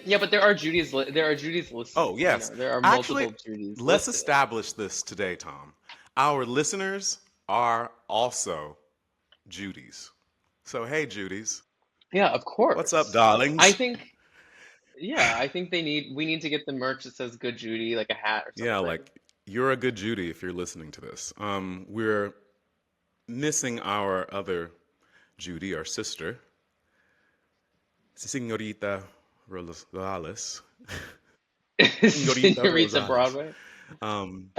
Yeah, but there are Judy's listed. Oh, yes. There are Actually, multiple Judy's let's listed. establish this today, Tom. Our listeners are also Judy's. So, hey, Judy's. Yeah, of What's up, course. I darlings? think yeah, I think we need to get the merch that says "Good Judy," like a hat or Yeah, something. like you're a good Judy if you're listening to this. We're missing our other Judy, our sister, Senorita Rosales. Senorita Senorita Rosales. Broadway. Um,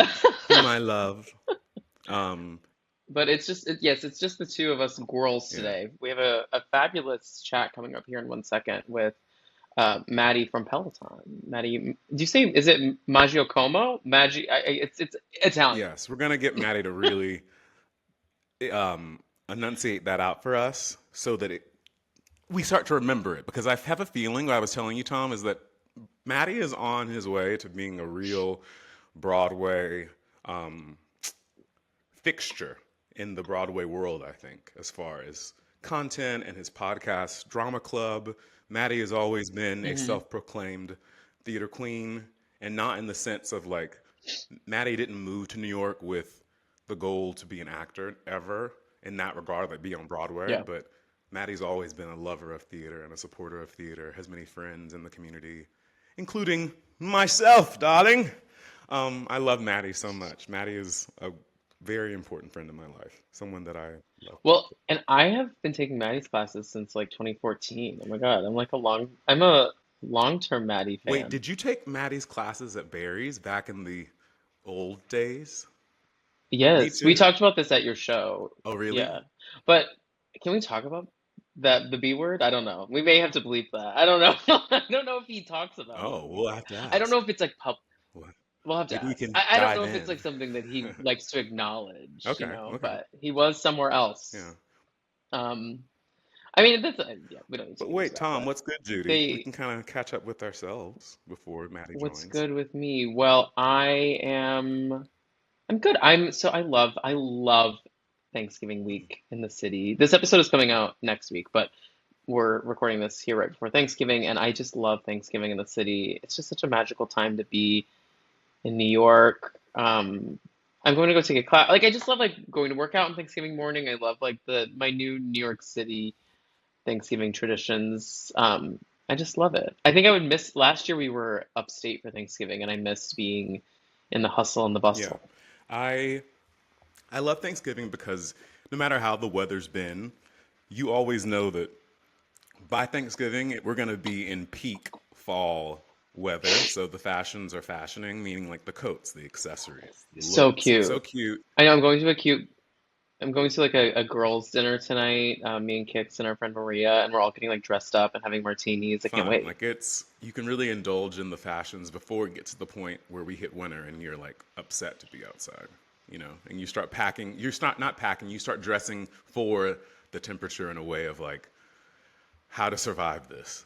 whom I love. Um, But yes, it's just the two of us girls yeah. today. We have a fabulous chat coming up here in 1 second with Matty from Peloton. Matty, do you say is it Maggiacomo? It's Italian. Yes, we're gonna get Maddie to really um, enunciate that out for us so that we start to remember it. Because I have a feeling, what I was telling you, Tom, is that Maddie is on his way to being a real Broadway um, fixture in the Broadway world, I think, as far as content and his podcast, Drama Club. Maddie has always been a Hmm. self proclaimed theater queen, and not in the sense of like, Maddie didn't move to New York with the goal to be an actor ever in that regard, like be on Broadway, Yeah. but Maddie's always been a lover of theater and a supporter of theater, has many friends in the community, including myself, darling. I love Maddie so much. Maddie is a very important friend in my life, someone that I love Well, deeply. and I have been taking Maddie's classes since like 2014. Oh my God, I'm a long-term Maddie Wait, fan. did you take Maddie's classes at Barry's back in the old days? Me Yes, we too. talked about this at your show. Oh, really? Yeah. But can we talk about the B word? I don't know. We may have to bleep that. I don't know. I don't know if he talks about it Oh, we'll anymore. have to I don't know ask. if it's like Well, we'll have to maybe we ask. can I don't know dive if it's in. like something that he likes to acknowledge, Okay, okay. but he was somewhere Yeah. else. Um, I mean, yeah, we don't need to But get into wait, that, Tom, but what's good, Judy? We they can kind of catch up with ourselves before Maddie what's joins. good with me? Well, I'm good. I love Thanksgiving week in the city. This episode is coming out next week, but we're recording this here right before Thanksgiving, and I just love Thanksgiving in the city. It's just such a magical time to be in New York. I'm going to go take a class. Like I just love like going to work out on Thanksgiving morning. I love like the my new New York City Thanksgiving traditions. I just love it. I think I would miss last year we were upstate for Thanksgiving, and I missed being in the hustle and the Yeah. bustle. I I love Thanksgiving because no matter how the weather's been, you always know that by Thanksgiving we're going to be in peak fall weather. So the fashions are fashioning, meaning like the coats, the accessories, the So looks. It's so cute. cute. I know I'm going to like a girls' dinner tonight. Me and Kix and our friend Maria, and we're all getting like dressed up and having martinis. I can't Fun. wait. Like it's you can really indulge in the fashions before it gets to the point where we hit winter and you're like upset to be outside, and you start packing. You start not packing. You start dressing for the temperature in a way of like how to survive this.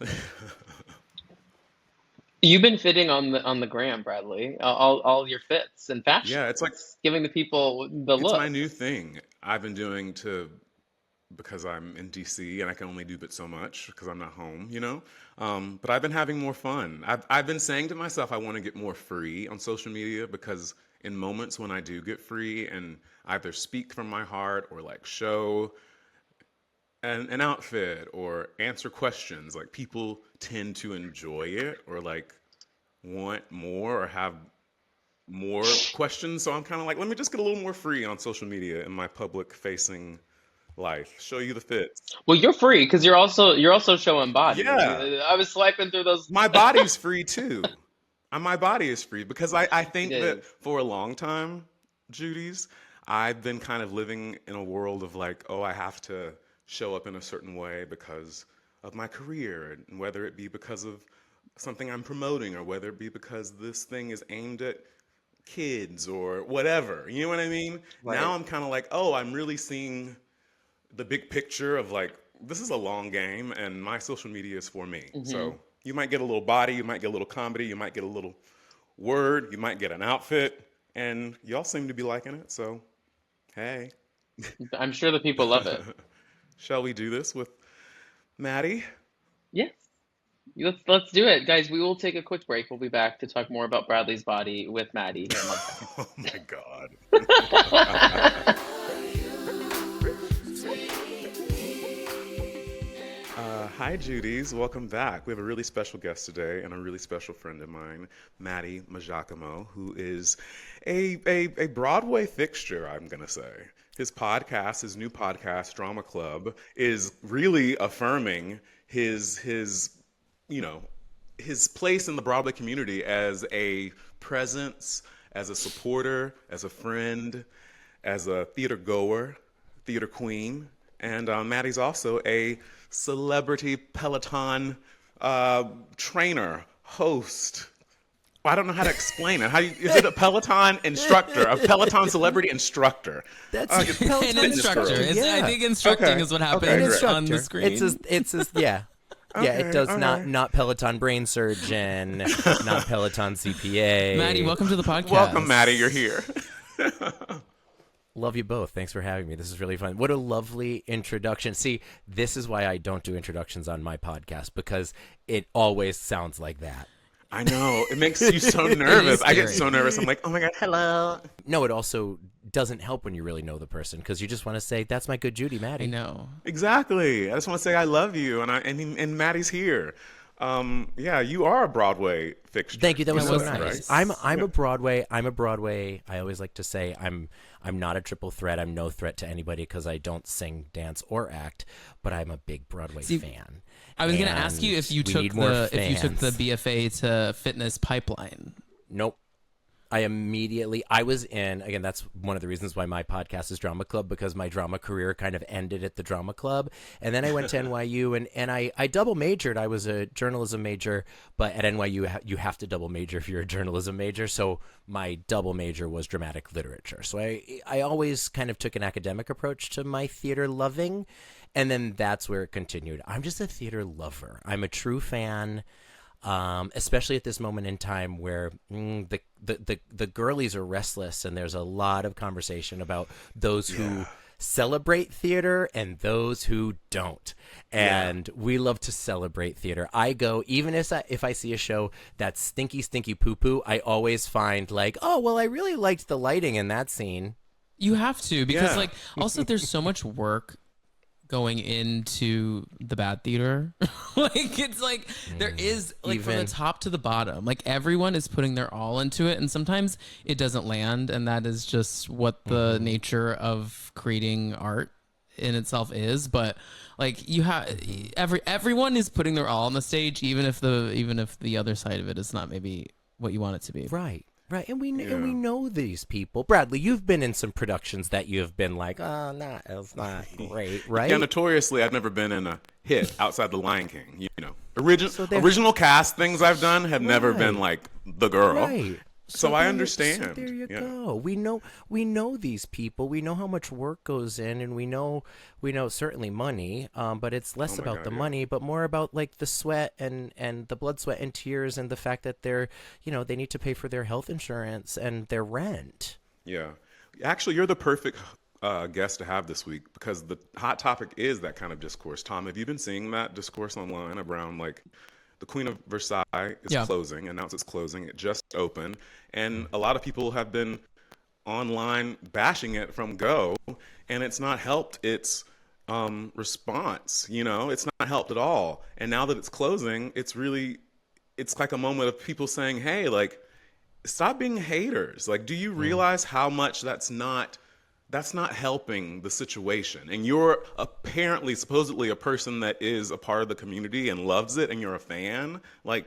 You've been fitting on the gram, Bradley. All your fits and Yeah, it's like fashions, giving the people the it's my new looks. thing. I've been doing to because I'm in DC and I can only do but so much because I'm not home. But I've been having more fun. I've been saying to myself I want to get more free on social media because in moments when I do get free and either speak from my heart or like show an outfit or answer questions, like people tend to enjoy it or like want more or have more questions. So I'm kind of like, let me just get a little more free on social media in my public facing life. Show you the fits. Well, you're free because you're also showing Yeah, body. I was swiping through those. my body's free too. My body is free because I It think that is. for a long time, Judy's, I've been kind of living in a world of like, oh, I have to show up in a certain way because of my career, and whether it be because of something I'm promoting or whether it be because this thing is aimed at kids or whatever. You know what I mean? Now Right. I'm kind of like, oh, I'm really seeing the big picture of like this is a long game and my social media is for me. Hmm. So you might get a little body, you might get a little comedy, you might get a little word, you might get an outfit, and y'all seem to be liking it. So hey, I'm sure the people love it. shall we do this with Maddie? Yes. Let's do it, guys. We will take a quick break. We'll be back to talk more about Bradley's body with Maddie here in 1 second. Oh my God. Hi, Judies. Welcome back. We have a really special guest today and a really special friend of mine, Matty Maggiacomo, who is a Broadway fixture, I'm going to say. His new podcast, Drama Club, is really affirming you know, his place in the Broadway community as a presence, as a supporter, as a friend, as a theater goer, theater queen. And Maddie's also a celebrity Peloton trainer, host. I don't know how to explain it. Is it a Peloton instructor, a Peloton celebrity instructor? That's An instructor. I think instructing is what happens on the screen. Yeah. Yeah, Okay, it does all not right. Peloton brain surgeon, not Peloton CPA. Maddie, welcome to the podcast. Welcome, Maddie. You're here. Love you both. Thanks for having me. This is really fun. What a lovely introduction. See, this is why I don't do introductions on my podcast, because it always sounds like that. I know. It makes you so nervous. I get scary. so nervous. I'm like, oh my God, hello. No, it also doesn't help when you really know the person, because you just want to say, that's my good Judy, Maddie. I know. Exactly. I just want to say I love you, and Maddie's here. Yeah, you are a Broadway fixture. Thank you. That was You so know nice. right? I'm a Broadway. I always like to say I'm not a triple threat. I'm no threat to anybody because I don't sing, dance, or act. But I'm a big Broadway fan. I was going to ask you if you we took need more the fans. BFA to fitness pipeline. Nope. I was in, again, that's one of the reasons why my podcast is Drama Club, because my drama career kind of ended at the Drama Club. And then I went to NYU and I double majored. I was a journalism major, but at NYU, you have to double major if you're a journalism major. So my double major was dramatic literature. So I always kind of took an academic approach to my theater loving. And then that's where it continued. I'm just a theater lover. I'm a true fan. Especially at this moment in time where the girlies are restless, and there's a lot of conversation about those who celebrate theater and those who don't. And we love to celebrate theater. I go, even if I see a show that's stinky poo poo, I always find like, oh, well, I really liked the lighting in that scene. You have to, because Yeah. also there's so much work going into the bad theater. It's like there is from the Even- top to the bottom, like everyone is putting their all into it, and sometimes it doesn't land, and that is just what the nature of creating art in itself is. But like you have everyone is putting their all on the stage, even if the other side of it is not maybe what you want it to be. Right. And we know these people. Bradley, you've been in some productions that you've been like, it's not great, right? Yeah, notoriously, I've never been in a hit outside The Lion King. You know, So they're- original cast things I've done have never been Right. like the girl. Right. So I there- understand. So there you Yeah. go. We know these people. We know how much work goes in, and we know certainly money. But it's less Oh my about God, the yeah. money, but more about like the sweat and the blood, sweat, and tears, and the fact that they need to pay for their health insurance and their rent. Yeah. Actually, you're the perfect guest to have this week because the hot topic is that kind of discourse. Tom, have you been seeing that discourse online around like the Queen of Versailles is Yeah. closing, announced it's closing, it just opened, and a lot of people have been online bashing it from go, and it's not helped its response. It's not helped at all. And now that it's closing, it's like a moment of people saying, hey, like, stop being haters. Like, do you realize how much that's not helping the situation? And you're apparently, supposedly, a person that is a part of the community and loves it, and you're a fan. Like,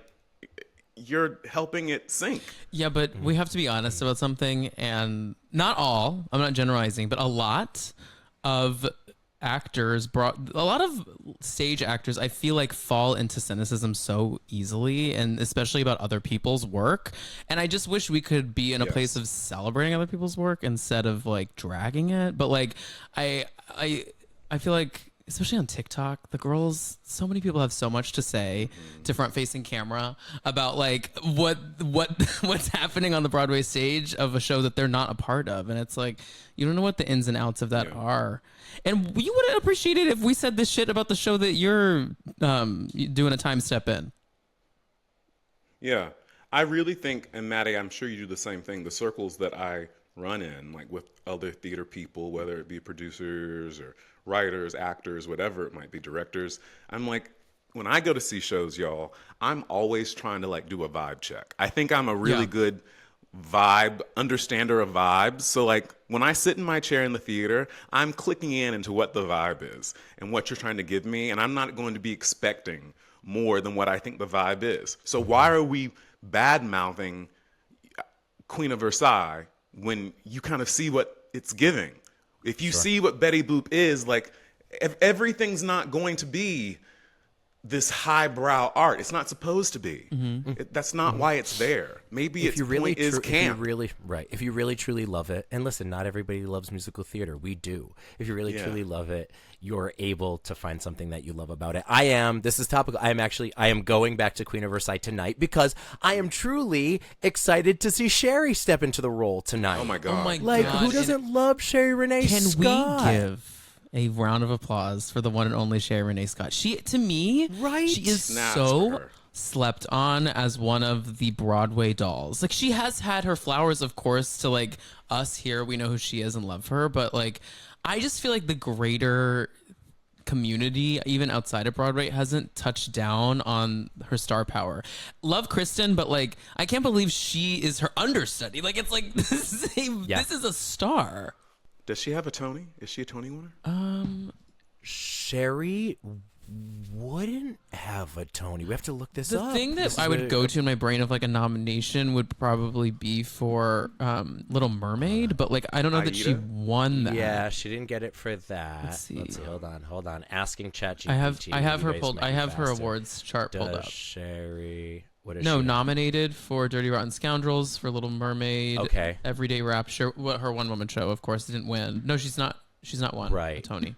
you're helping it sink. Yeah, but we have to be honest about something, and not all, I'm not generalizing, but a lot of a lot of stage actors, I feel like, fall into cynicism so easily, and especially about other people's work. And I just wish we could be in a place of celebrating other people's work instead of like dragging it. But like, I feel like, especially on TikTok, the girls, so many people have so much to say to front-facing camera about like what's happening on the Broadway stage of a show that they're not a part of, and it's like you don't know what the ins and outs of that are. And you would appreciate it if we said this shit about the show that you're doing a time step in. Yeah. I really think, and Maddie, I'm sure you do the same thing, the circles that I run in, like with other theater people, whether it be producers or writers, actors, whatever it might be, directors, I'm like, when I go to see shows, y'all, I'm always trying to like do a vibe check. I think I'm a really Yeah. good vibe understander of vibes. So like when I sit in my chair in the theater, I'm clicking in into what the vibe is and what you're trying to give me, and I'm not going to be expecting more than what I think the vibe is. So why are we bad mouthing Queen of Versailles when you kind of see what it's giving? If you see what Betty Boop is, like everything's not going to be this highbrow art. It's not supposed to be. That's not why it's there. Maybe its point is camp. If you really truly love it, and listen, not everybody loves musical theater. We do. If you really truly love it, you're able to find something that you love about it. This is topical. I am going back to Queen of Versailles tonight because I am truly excited to see Sherry step into the role tonight. Oh my God. Oh my Like, God. who doesn't love Sherry Renee Can Scott? we give a round of applause for the one and only Sherry Renee Scott? She, to me, Right? she is Snaps for so her. slept on as one of the Broadway dolls. Like, she has had her flowers, of course, to like us here. We know who she is and love her, but like, I just feel like the greater community, even outside of Broadway, hasn't touched down on her star power. Love Kristen, but like, I can't believe she is her understudy. Like, it's like this is a star. Does she have a Tony? Is she a Tony winner? Sherry wouldn't have a Tony. We have to look this The up. thing that I would go to in my brain of like a nomination would probably be for Little Mermaid, but like I don't know that she Aida? won that. Yeah, she didn't get it for that. Let's see. Hold on. Asking ChatGPT. I have her you guys pulled. might I be have her faster. awards chart pulled Does up. Sherry? What is No, she? nominated for Dirty Rotten Scoundrels, for Little Mermaid, Okay. Everyday Rapture. What her one woman show, of course, didn't win. No, she's not. She's not won. Right. A Tony.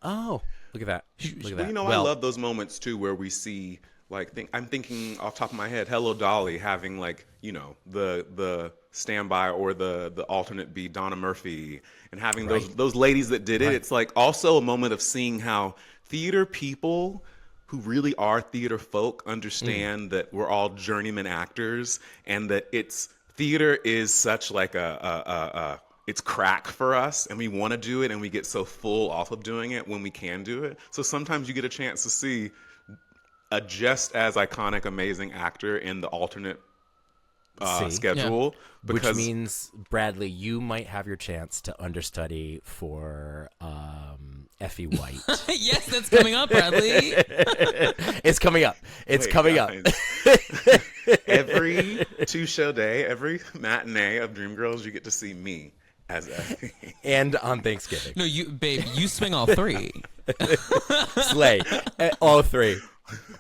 Oh, look at that. Look at But that. you know, I love those moments too where we see like I'm thinking off the top of my head, Hello Dolly having like, you know, the standby or the alternate be Donna Murphy and having those ladies that did it. It's like also a moment of seeing how theater people who really are theater folk understand that we're all journeyman actors and that theater is such like it's crack for us and we want to do it and we get so full off of doing it when we can do it. So sometimes you get a chance to see a just as iconic, amazing actor in the alternate schedule. Which means, Bradley, you might have your chance to understudy for Effie White. Yes, that's coming up, Bradley. It's coming up. It's coming up. Every two-show day, every matinee of Dreamgirls, you get to see me as Effie. And on Thanksgiving. No, you swing all three. Slay. All three.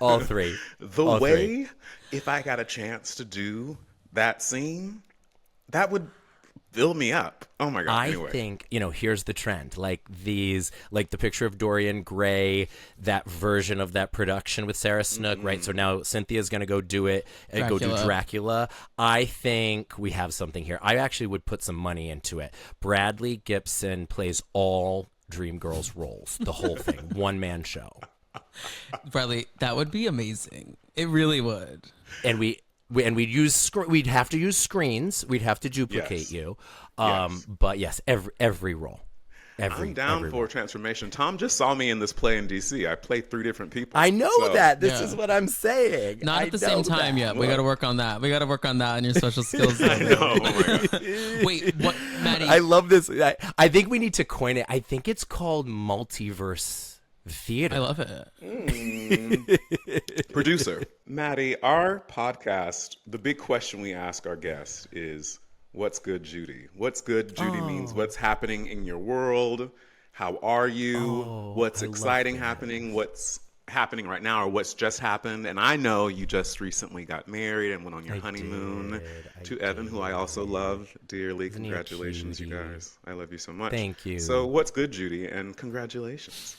All three. The way, if I got a chance to do that scene, that would fill me up. Oh my God. Anyway. I think, here's the trend. Like the picture of Dorian Gray, that version of that production with Sarah Snook, right? So now Cynthia's going to go do it, go do Dracula. I think we have something here. I actually would put some money into it. Bradley Gibson plays all Dreamgirls roles, the whole thing, one-man show. Bradley, that would be amazing. It really would. And we'd have to use screens. We'd have to duplicate you. But yes, every role. I'm down for transformation. Tom just saw me in this play in DC. I played 3 different people. I know that. This is what I'm saying. Not at the same time yet. We got to work on that. We got to work on that and your social skills. I know. Oh my God. Wait, what, Maddie? I love this. I think we need to coin it. I think it's called multiverse theater. I love it. Producer Maddie, our podcast, the big question we ask our guests is, what's good, Judy? What's good, Judy means what's happening in your world? How are you? What's exciting happening? What's happening right now or what's just happened? And I know you just recently got married and went on your honeymoon to Evan, who I also love dearly. Congratulations, you guys. I love you so much. Thank you. So what's good, Judy? And congratulations.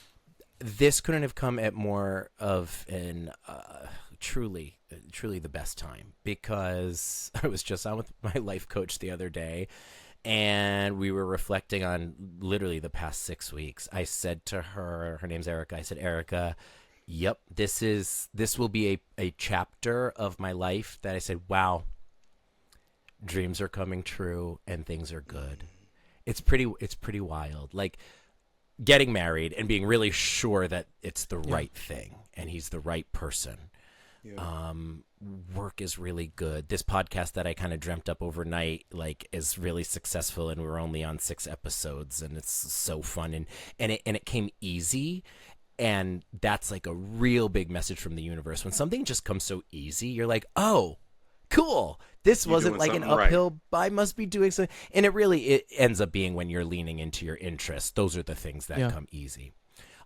This couldn't have come at more of an truly the best time, because I was just on with my life coach the other day and we were reflecting on literally the past 6 weeks. I said to her name's Erica, I said, Erica, Yep, this will be a chapter of my life that I said, wow, dreams are coming true and things are good. It's pretty wild. Like getting married and being really sure that it's the right thing and he's the right person. Yeah. Work is really good. This podcast that I kind of dreamt up overnight, like, is really successful, and we're only on 6 episodes, and it's so fun, and it came easy, and that's like a real big message from the universe. When something just comes so easy, you're like, oh, cool. This You're wasn't doing like an something right. uphill. I must be doing something, and it ends up being when you're leaning into your interests. Those are the things that come easy.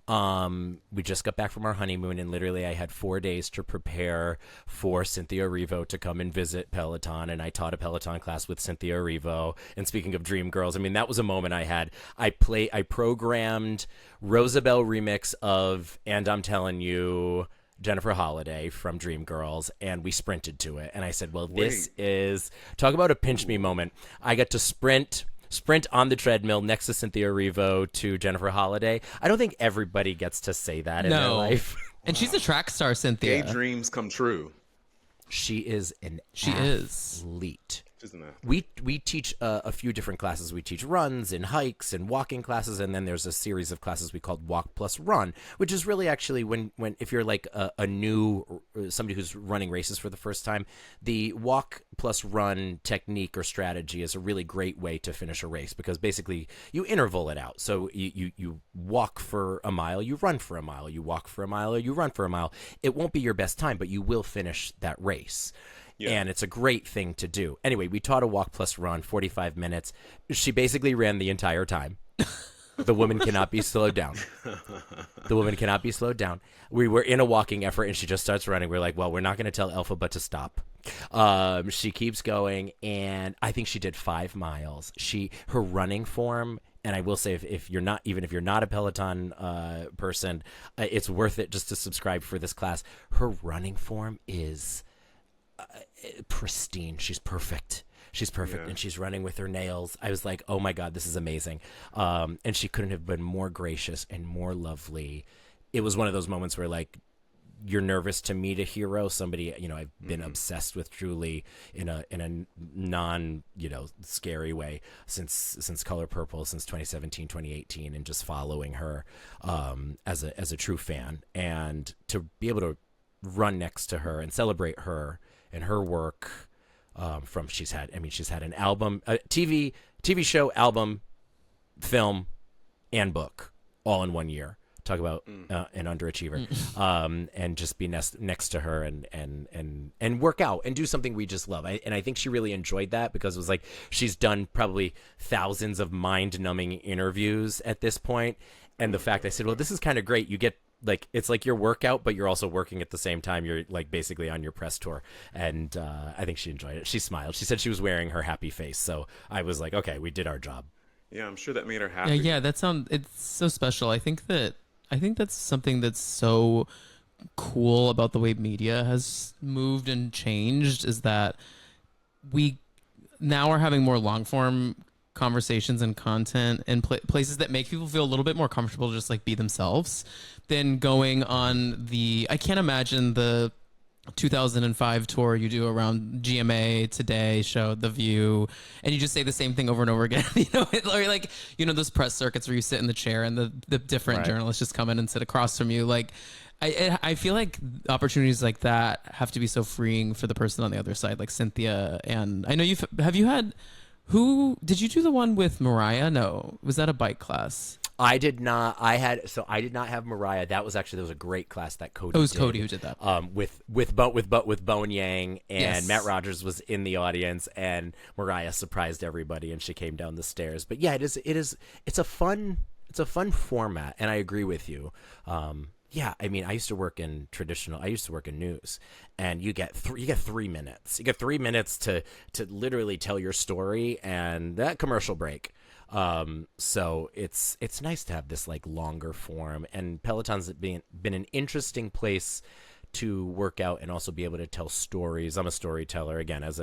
We just got back from our honeymoon, and literally I had 4 days to prepare for Cynthia Erivo to come and visit Peloton, and I taught a Peloton class with Cynthia Erivo. And speaking of dream girls, I mean, that was a moment I had. I programmed Rosabelle remix of And I'm Telling You, Jennifer Holliday from Dreamgirls, and we sprinted to it. And I said, well, this is, talk about a pinch me moment. I got to sprint on the treadmill next to Cynthia Erivo to Jennifer Holliday. I don't think everybody gets to say that in their life. And she's a track star, Cynthia. Gay dreams come true. She is an She is. athlete. Isn't that? We teach a few different classes. We teach runs and hikes and walking classes, and then there's a series of classes we called Walk Plus Run, which is really actually when if you're like a new somebody who's running races for the first time, the Walk Plus Run technique or strategy is a really great way to finish a race, because basically you interval it out. So you walk for a mile, you run for a mile, you walk for a mile, or you run for a mile. It won't be your best time, but you will finish that race. Yeah. And it's a great thing to do. Anyway, we taught a Walk Plus Run, 45 minutes. She basically ran the entire time. The woman cannot be slowed down. The woman cannot be slowed down. We were in a walking effort, and she just starts running. We're like, well, we're not going to tell Elphaba to stop. She keeps going, and I think she did 5 miles. Her running form, and I will say, if you're not, even if you're not a Peloton person, it's worth it just to subscribe for this class. Her running form is pristine. She's perfect. And she's running with her nails. I was like, oh my God, this is amazing. And she couldn't have been more gracious and more lovely. It was one of those moments where, like, you're nervous to meet a hero, somebody, I've been obsessed with truly in a non, scary way since Color Purple, since 2017, 2018, and just following her as a true fan. And to be able to run next to her and celebrate her and her work, she's had an album, a TV show, album, film, and book all in 1 year. Talk about an underachiever. And just be next to her and work out and do something we just love. And I think she really enjoyed that, because it was like she's done probably thousands of mind-numbing interviews at this point. And the fact I said, well, this is kind of great. You get, like, it's like your workout, but you're also working at the same time. You're, like, basically on your press tour. And I think she enjoyed it. She smiled. She said she was wearing her happy face. So I was like, okay, we did our job. Yeah, I'm sure that made her happy. Yeah, it's so special. I think that's something that's so cool about the way media has moved and changed, is that we now are having more long form conversations and content and places that make people feel a little bit more comfortable to just, like, be themselves, than going on I can't imagine the 2005 tour you do around GMA, Today Show, The View, and you just say the same thing over and over again. Or like, those press circuits where you sit in the chair and the different journalists just come in and sit across from you. Like, I feel like opportunities like that have to be so freeing for the person on the other side, like Cynthia. And I know who did you do the one with Mariah? No, was that a bike class? I did not. I did not have Mariah. There was a great class that Cody. It was did, Cody who did that. With Bone Yang, and Matt Rogers was in the audience, and Mariah surprised everybody, and she came down the stairs. But yeah, it's a fun format, and I agree with you. Yeah, I mean, I used to work in news, and you get 3 minutes. You get 3 minutes to literally tell your story, and that commercial break. So it's nice to have this, like, longer form, and Peloton's been an interesting place to work out and also be able to tell stories. I'm a storyteller, again, as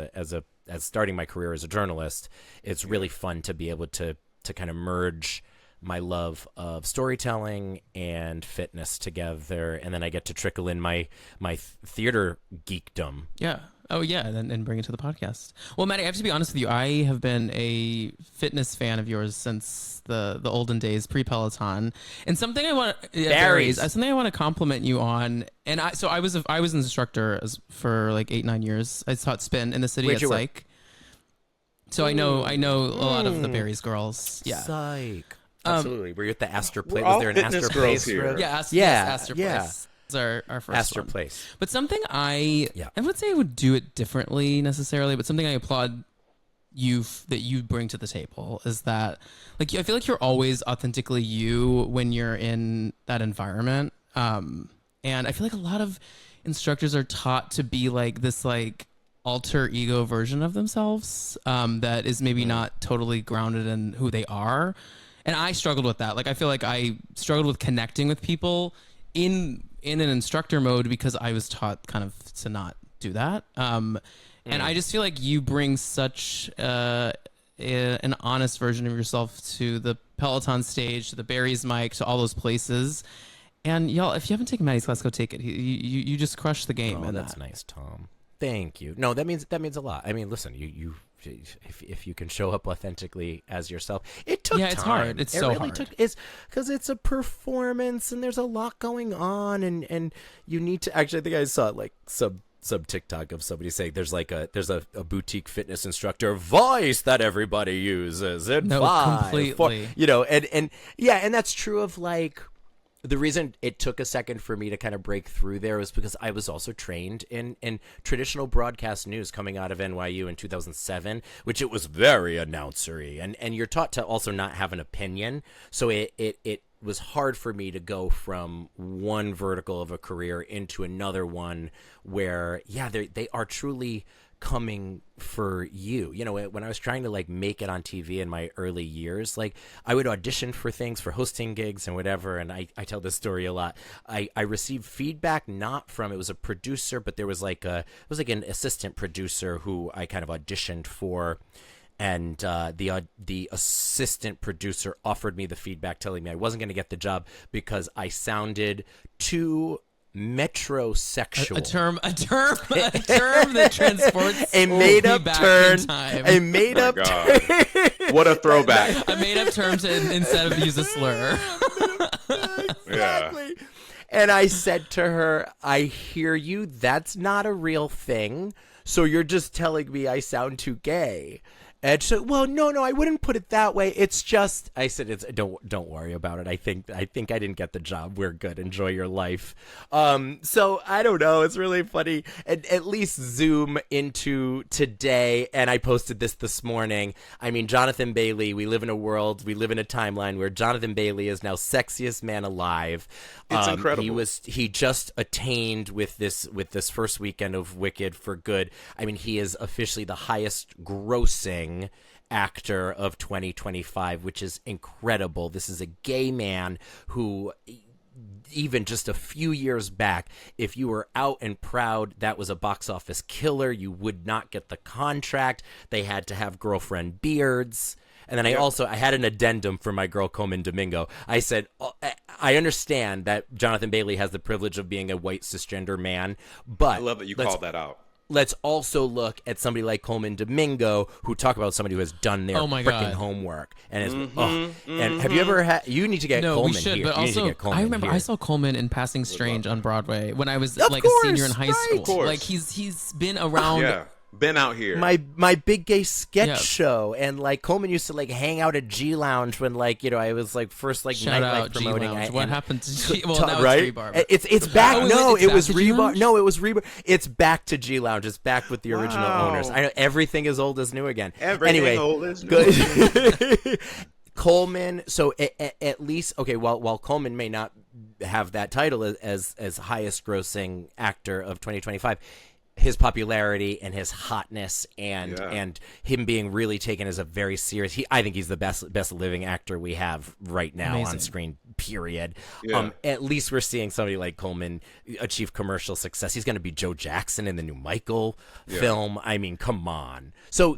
starting my career as a journalist. It's really fun to be able to kind of merge my love of storytelling and fitness together, and then I get to trickle in my theater geekdom. Yeah. Oh, yeah, and bring it to the podcast. Well, Maddie, I have to be honest with you. I have been a fitness fan of yours since the olden days, pre-Peloton. And something I want something I want to compliment you on. And I was an instructor for like 8-9 years. I taught spin in the city at Psych. So I know a lot of the Barry's girls. Yeah. Psych. Absolutely. Were you at the Astor Place? We're all Was there an fitness Astor girls Place? here. Astor Place. Our first Astor one. Place. But something I would say I would do it differently necessarily, but something I applaud that you bring to the table is that, like, I feel like you're always authentically you when you're in that environment. And I feel like a lot of instructors are taught to be like this like alter ego version of themselves that is maybe not totally grounded in who they are. And I struggled with that. Like, I feel like I struggled with connecting with people in an instructor mode because I was taught kind of to not do that. And I just feel like you bring such an honest version of yourself to the Peloton stage, to the Barry's mic, to all those places. And y'all, if you haven't taken Maddie's class, go take it. You just crushed the game. Oh, that's nice, Tom. Thank you. No, that means a lot. I mean, listen, you if you can show up authentically as yourself, it took time. It's hard. It's so hard. It's because it's a performance and there's a lot going on, and you need to. Actually, I think I saw like some TikTok of somebody saying there's a boutique fitness instructor voice that everybody uses. And completely. And that's true of like. The reason it took a second for me to kind of break through there was because I was also trained in traditional broadcast news coming out of NYU in 2007, which it was very announcery. And you're taught to also not have an opinion. So it was hard for me to go from one vertical of a career into another one where, they are truly coming for you. You know, when I was trying to like make it on TV in my early years, like I would audition for things, for hosting gigs and whatever, and I tell this story a lot. I received feedback not from, it was a producer, but there was like an assistant producer who I kind of auditioned for, and the assistant producer offered me the feedback telling me I wasn't going to get the job because I sounded too metrosexual. A term that transports a made up term. A made up term. What a throwback. A made up term to instead of use a slur. Exactly. And I said to her, I hear you. That's not a real thing. So you're just telling me I sound too gay. And she said, well, no, I wouldn't put it that way. It's just, I said, don't worry about it. I think I didn't get the job. We're good. Enjoy your life. So I don't know. It's really funny. And at least zoom into today. And I posted this morning. I mean, Jonathan Bailey, we live in a timeline where Jonathan Bailey is now sexiest man alive. It's incredible. He just attained with this first weekend of Wicked for Good. I mean, he is officially the highest grossing actor of 2025, which is incredible. This is a gay man who, even just a few years back, if you were out and proud, that was a box office killer. You would not get the contract. They had to have girlfriend beards. And then I had an addendum for my girl Coleman Domingo. I said, I understand that Jonathan Bailey has the privilege of being a white cisgender man, but I love that you called that out. Let's also look at somebody like Coleman Domingo, who talk about somebody who has done their freaking homework. And and have you ever had? You need to get Coleman we should, here. But you also, I remember I saw Coleman in Passing Strange on Broadway when I was like a senior in high school. Like he's been around. Yeah. Been out here. My big gay sketch show, and like Coleman used to like hang out at G Lounge when like I was like first like Shout nightlife out promoting. What happened to G? Well, now right? it's Rebar. It's back. It was Rebar. No, it was Rebar. It's back to G Lounge. It's back with the original owners. I know everything is old as new again. Everything old is new. Coleman. So at least While Coleman may not have that title as highest grossing actor of 2025. His popularity and his hotness and him being really taken as a very serious. I think he's the best living actor we have right now on screen. Period. Yeah. At least we're seeing somebody like Coleman achieve commercial success. He's going to be Joe Jackson in the new Michael film. I mean, come on. So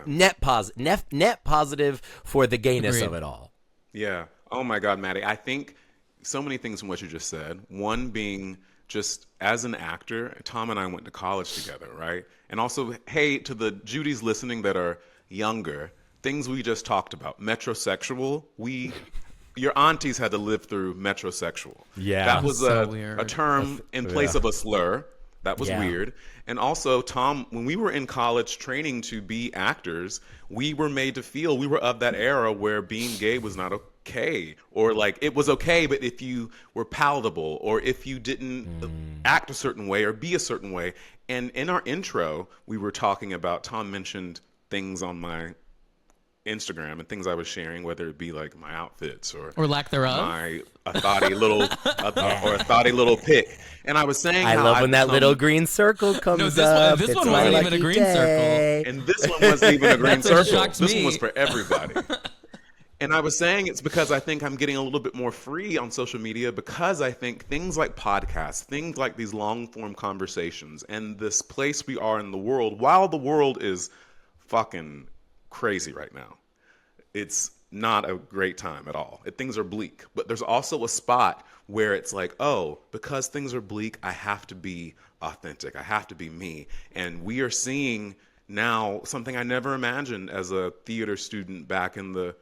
net positive for the gayness of it all. Yeah. Oh my God, Maddie. I think so many things from what you just said. One being just as an actor, Tom and I went to college together, right? And also, hey, to the Judies listening that are younger, things we just talked about. Metrosexual, your aunties had to live through metrosexual. Yeah. That Oh, was so a weird. term in place of a slur. That was Yeah. weird. And also, Tom, when we were in college training to be actors, we were made to feel we were of that era where being gay was not okay. Or like it was okay, but if you were palatable or if you didn't act a certain way or be a certain way. And in our intro, we were talking about, Tom mentioned things on my Instagram and things I was sharing, whether it be like my outfits Or lack thereof. my a thoughty little or a thoughty little pic, and I was saying I how love I've when that become- little green circle comes No, this up. this It's one my wasn't even a lucky green day. and this one wasn't even a green That's what circle. shocked This me. one was for everybody. And I was saying it's because I think I'm getting a little bit more free on social media because I think things like podcasts, things like these long form conversations, and this place we are in the world, while the world is fucking crazy right now, it's not a great time at all. Things are bleak, but there's also a spot where it's like, oh, because things are bleak, I have to be authentic. I have to be me. And we are seeing now something I never imagined as a theater student back in the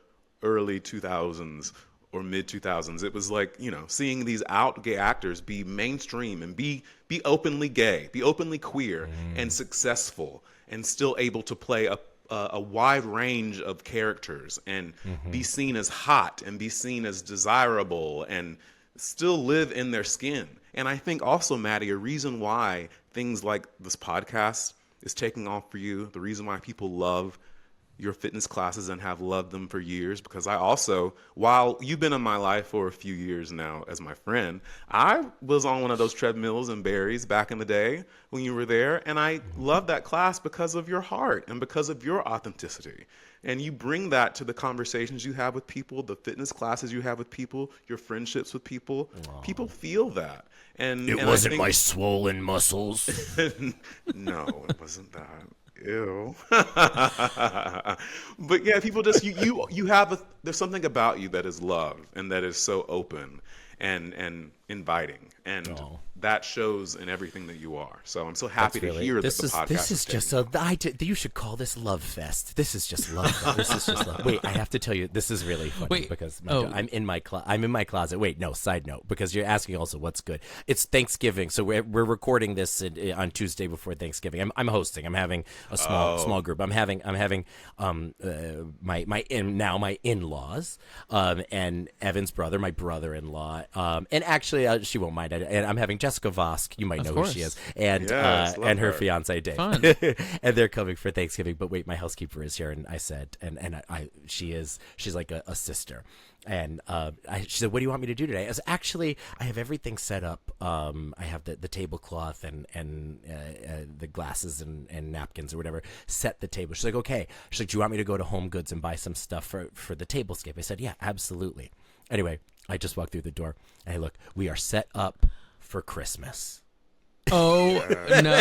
early 2000s or mid 2000s. It was like, seeing these out gay actors be mainstream and be openly gay, be openly queer and successful and still able to play a wide range of characters and be seen as hot and be seen as desirable and still live in their skin. And I think also, Maddie, a reason why things like this podcast is taking off for you, the reason why people love your fitness classes and have loved them for years, because I also, while you've been in my life for a few years now as my friend, I was on one of those treadmills in Barry's back in the day when you were there, and I love that class because of your heart and because of your authenticity. And you bring that to the conversations you have with people, the fitness classes you have with people, your friendships with people. People feel that. And It and wasn't I think, my swollen muscles. no, it wasn't that. Ew. But yeah, people just you have there's something about you that is love and that is so open and inviting, and that shows in everything that you are. So I'm so happy to hear that the podcast this is just you should call this Love Fest. This is just love. This is just love. Wait, I have to tell you, this is really funny Wait, because oh. I'm in my closet. Wait, no, side note, because you're asking also what's good. It's Thanksgiving, so we're recording this on Tuesday before Thanksgiving. I'm hosting. I'm having a small group. I'm having my in-laws and Evan's brother, my brother-in-law, and actually she won't mind. And I'm having Jessica Vosk, you might know who she is, and Yes, love and her her. fiance Dave, Fun. and they're coming for Thanksgiving. But wait, my housekeeper is here, and I said, she's like a sister. And she said, "What do you want me to do today?" I was actually, I have everything set up. I have the tablecloth and the glasses and napkins or whatever. Set the table. She's like, "Okay." She's like, "Do you want me to go to Home Goods and buy some stuff for the tablescape?" I said, "Yeah, absolutely." Anyway, I just walked through the door. And hey, look, we are set up for Christmas. Oh no.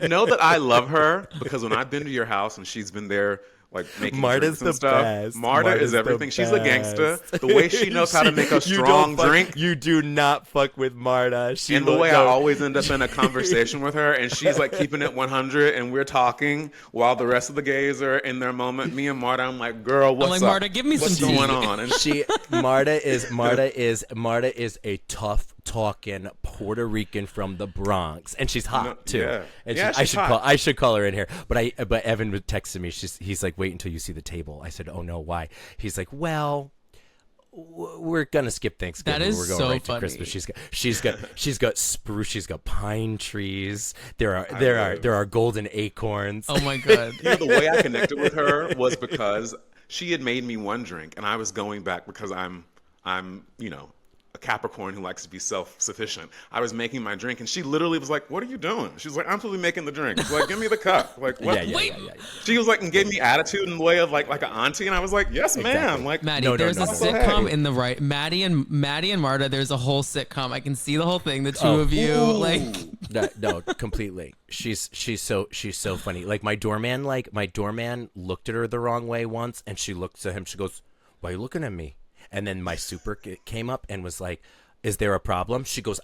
Know that I love her because when I've been to your house and she's been there, like making Marta's drinks and the stuff. best. Marta Marta's is the everything. She's a gangster. best. The way she knows how to make a strong drink. You do not fuck with Marta. And the way I always end up in a conversation with her, and she's like keeping it 100, and we're talking while the rest of the gays are in their moment. Me and Marta, I'm like, girl, what's like, up? Marta, give me what's some tea. going on? And Marta is a tough talking Puerto Rican from the Bronx, and she's hot No, too. yeah. And Yeah, she's hot. I should call her in here, but Evan texted me. He's like, "Wait until you see the table." I said, "Oh no, why?" He's like, "Well, we're gonna skip Thanksgiving. That is we're going so right funny. to Christmas." She's got spruce. She's got pine trees. There are golden acorns. Oh my god. the way I connected with her was because she had made me one drink, and I was going back because I'm a Capricorn who likes to be self-sufficient. I was making my drink, and she literally was like, "What are you doing?" She was like, "I'm totally making the drink." She's like, "Give me the cup." Like, what? Yeah. She was like, and gave me attitude in the way of like an auntie, and I was like, "Yes, ma'am." Exactly. Like, Maddie, there's a no. sitcom Hey. in the right. Maddie and Marta. There's a whole sitcom. I can see the whole thing. The two of you, like. No, completely. She's so funny. Like my doorman looked at her the wrong way once, and she looked at him. She goes, why are you looking at me? And then my super came up and was like, is there a problem? She goes,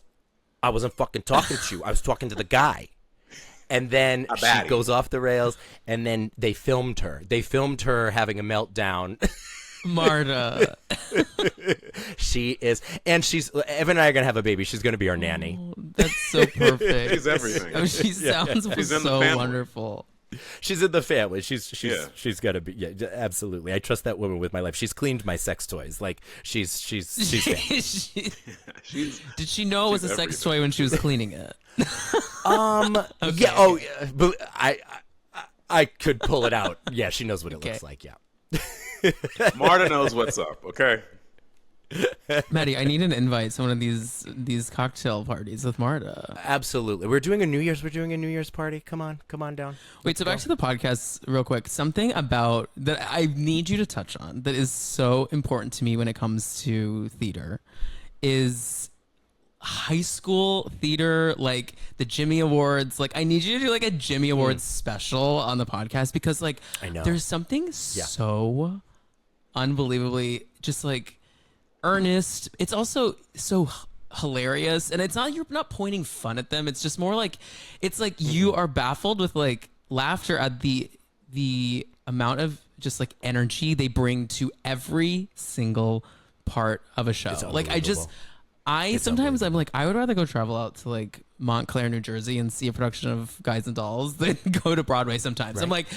I wasn't fucking talking to you. I was talking to the guy. And then she goes off the rails, and then they filmed her. They filmed her having a meltdown. Marta. She is, and Evan and I are going to have a baby. She's going to be our nanny. Oh, that's so perfect. She's everything. Oh, she sounds so wonderful. She's in the family. She's got to be. Yeah, absolutely. I trust that woman with my life. She's cleaned my sex toys. Like she's Did she know it was a sex toy when she was cleaning it? Okay. Yeah. Oh, yeah, but I could pull it out. Yeah, she knows what it looks like. Yeah. Marta knows what's up. Okay. Matty, I need an invite to one of these cocktail parties with Marta. Absolutely. We're doing a New Year's party. Come on down. Wait, so back to the podcast real quick. Something about that I need you to touch on that is so important to me when it comes to theater is high school theater, like the Jimmy Awards. Like I need you to do like a Jimmy Awards special on the podcast because like I know there's something so unbelievably just like earnest. It's also so hilarious, and it's not, you're not pointing fun at them. It's just more like it's like you are baffled with like laughter at the amount of just like energy they bring to every single part of a show. Like sometimes I'm like, I would rather go travel out to like Montclair, New Jersey and see a production of Guys and Dolls than go to Broadway sometimes. Right. I'm like,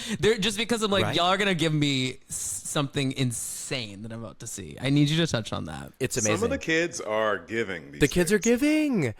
just because I'm like, y'all are going to give me something insane that I'm about to see. I need you to touch on that. It's amazing. Some of the kids are giving. The kids are giving.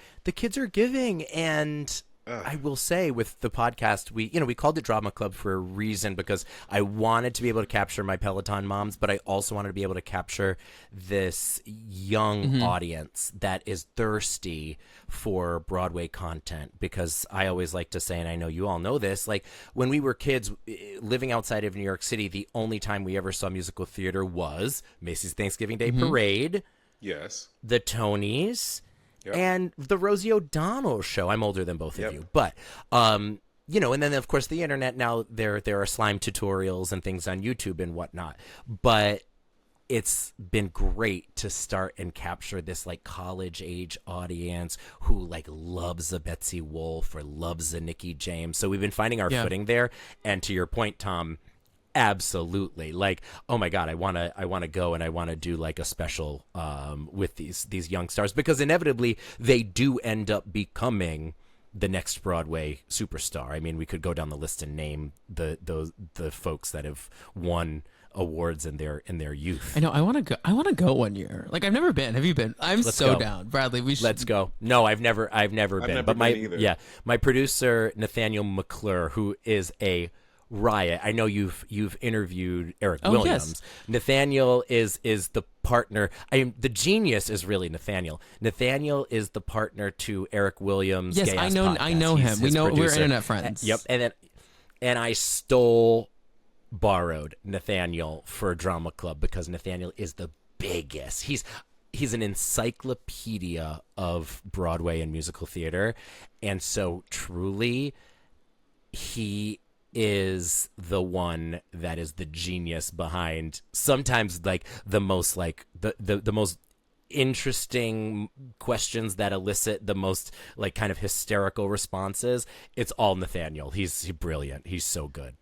And I will say with the podcast, we called it Drama Club for a reason because I wanted to be able to capture my Peloton moms, but I also wanted to be able to capture this young audience that is thirsty for Broadway content, because I always like to say, and I know you all know this, like when we were kids living outside of New York City, the only time we ever saw musical theater was Macy's Thanksgiving Day Parade. Yes. The Tonys. Yep. And the Rosie O'Donnell show. I'm older than both of you, but and then of course the internet now. There are slime tutorials and things on YouTube and whatnot. But it's been great to start and capture this like college age audience who like loves a Betsy Wolfe or loves a Nikki James. So we've been finding our footing there. And to your point, Tom. Absolutely. Like, oh my God, I want to go and I want to do like a special with these young stars, because inevitably they do end up becoming the next Broadway superstar. I mean, we could go down the list and name the folks that have won awards in their youth. I know. I want to go one year. Like I've never been. Have you been? Let's go down. Bradley, we should. Let's go. No, I've never been. But my producer Nathaniel McClure, who is a riot. I know you've interviewed Eric Williams. Yes. Nathaniel is the partner. The genius is really Nathaniel. Nathaniel is the partner to Eric Williams. Yes, I know him. We're internet friends. Yep. And I borrowed Nathaniel for Drama Club because Nathaniel is the biggest. He's an encyclopedia of Broadway and musical theater, and so truly he is the one that is the genius behind sometimes like the most like the most interesting questions that elicit the most like kind of hysterical responses. It's all Nathaniel. He's brilliant. He's so good.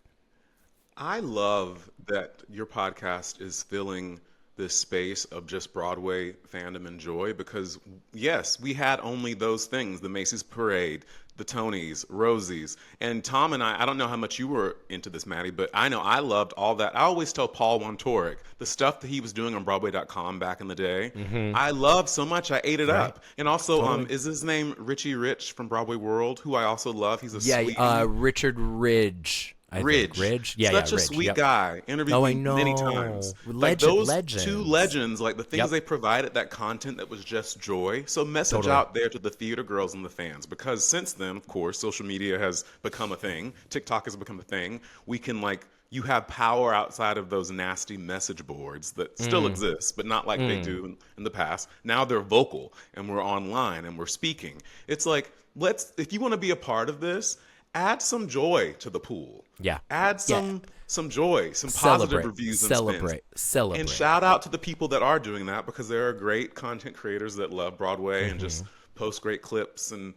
I love that your podcast is filling this space of just Broadway fandom and joy, because yes, we had only those things, the Macy's Parade, the Tonys, Rosie's, and Tom and I don't know how much you were into this, Matty, but I know I loved all that. I always tell Paul Wontorek, the stuff that he was doing on Broadway.com back in the day, I loved so much, I ate it up. And also, is his name Richie Rich from Broadway World, who I also love? He's a sweet... Richard Ridge. Ridge. Yeah, such a Ridge. sweet guy. Interviewed me many times. Legends. Two legends, like the things they provided, that content that was just joy. So message out there to the theater girls and the fans, because since then, of course, social media has become a thing. TikTok has become a thing. We can you have power outside of those nasty message boards that still exist, but not like they do in the past. Now they're vocal, and we're online, and we're speaking. It's like, if you want to be a part of this, add some joy to the pool. Yeah. Add some some joy, some positive Celebrate, reviews and spins. celebrate. And shout out to the people that are doing that, because there are great content creators that love Broadway and just post great clips and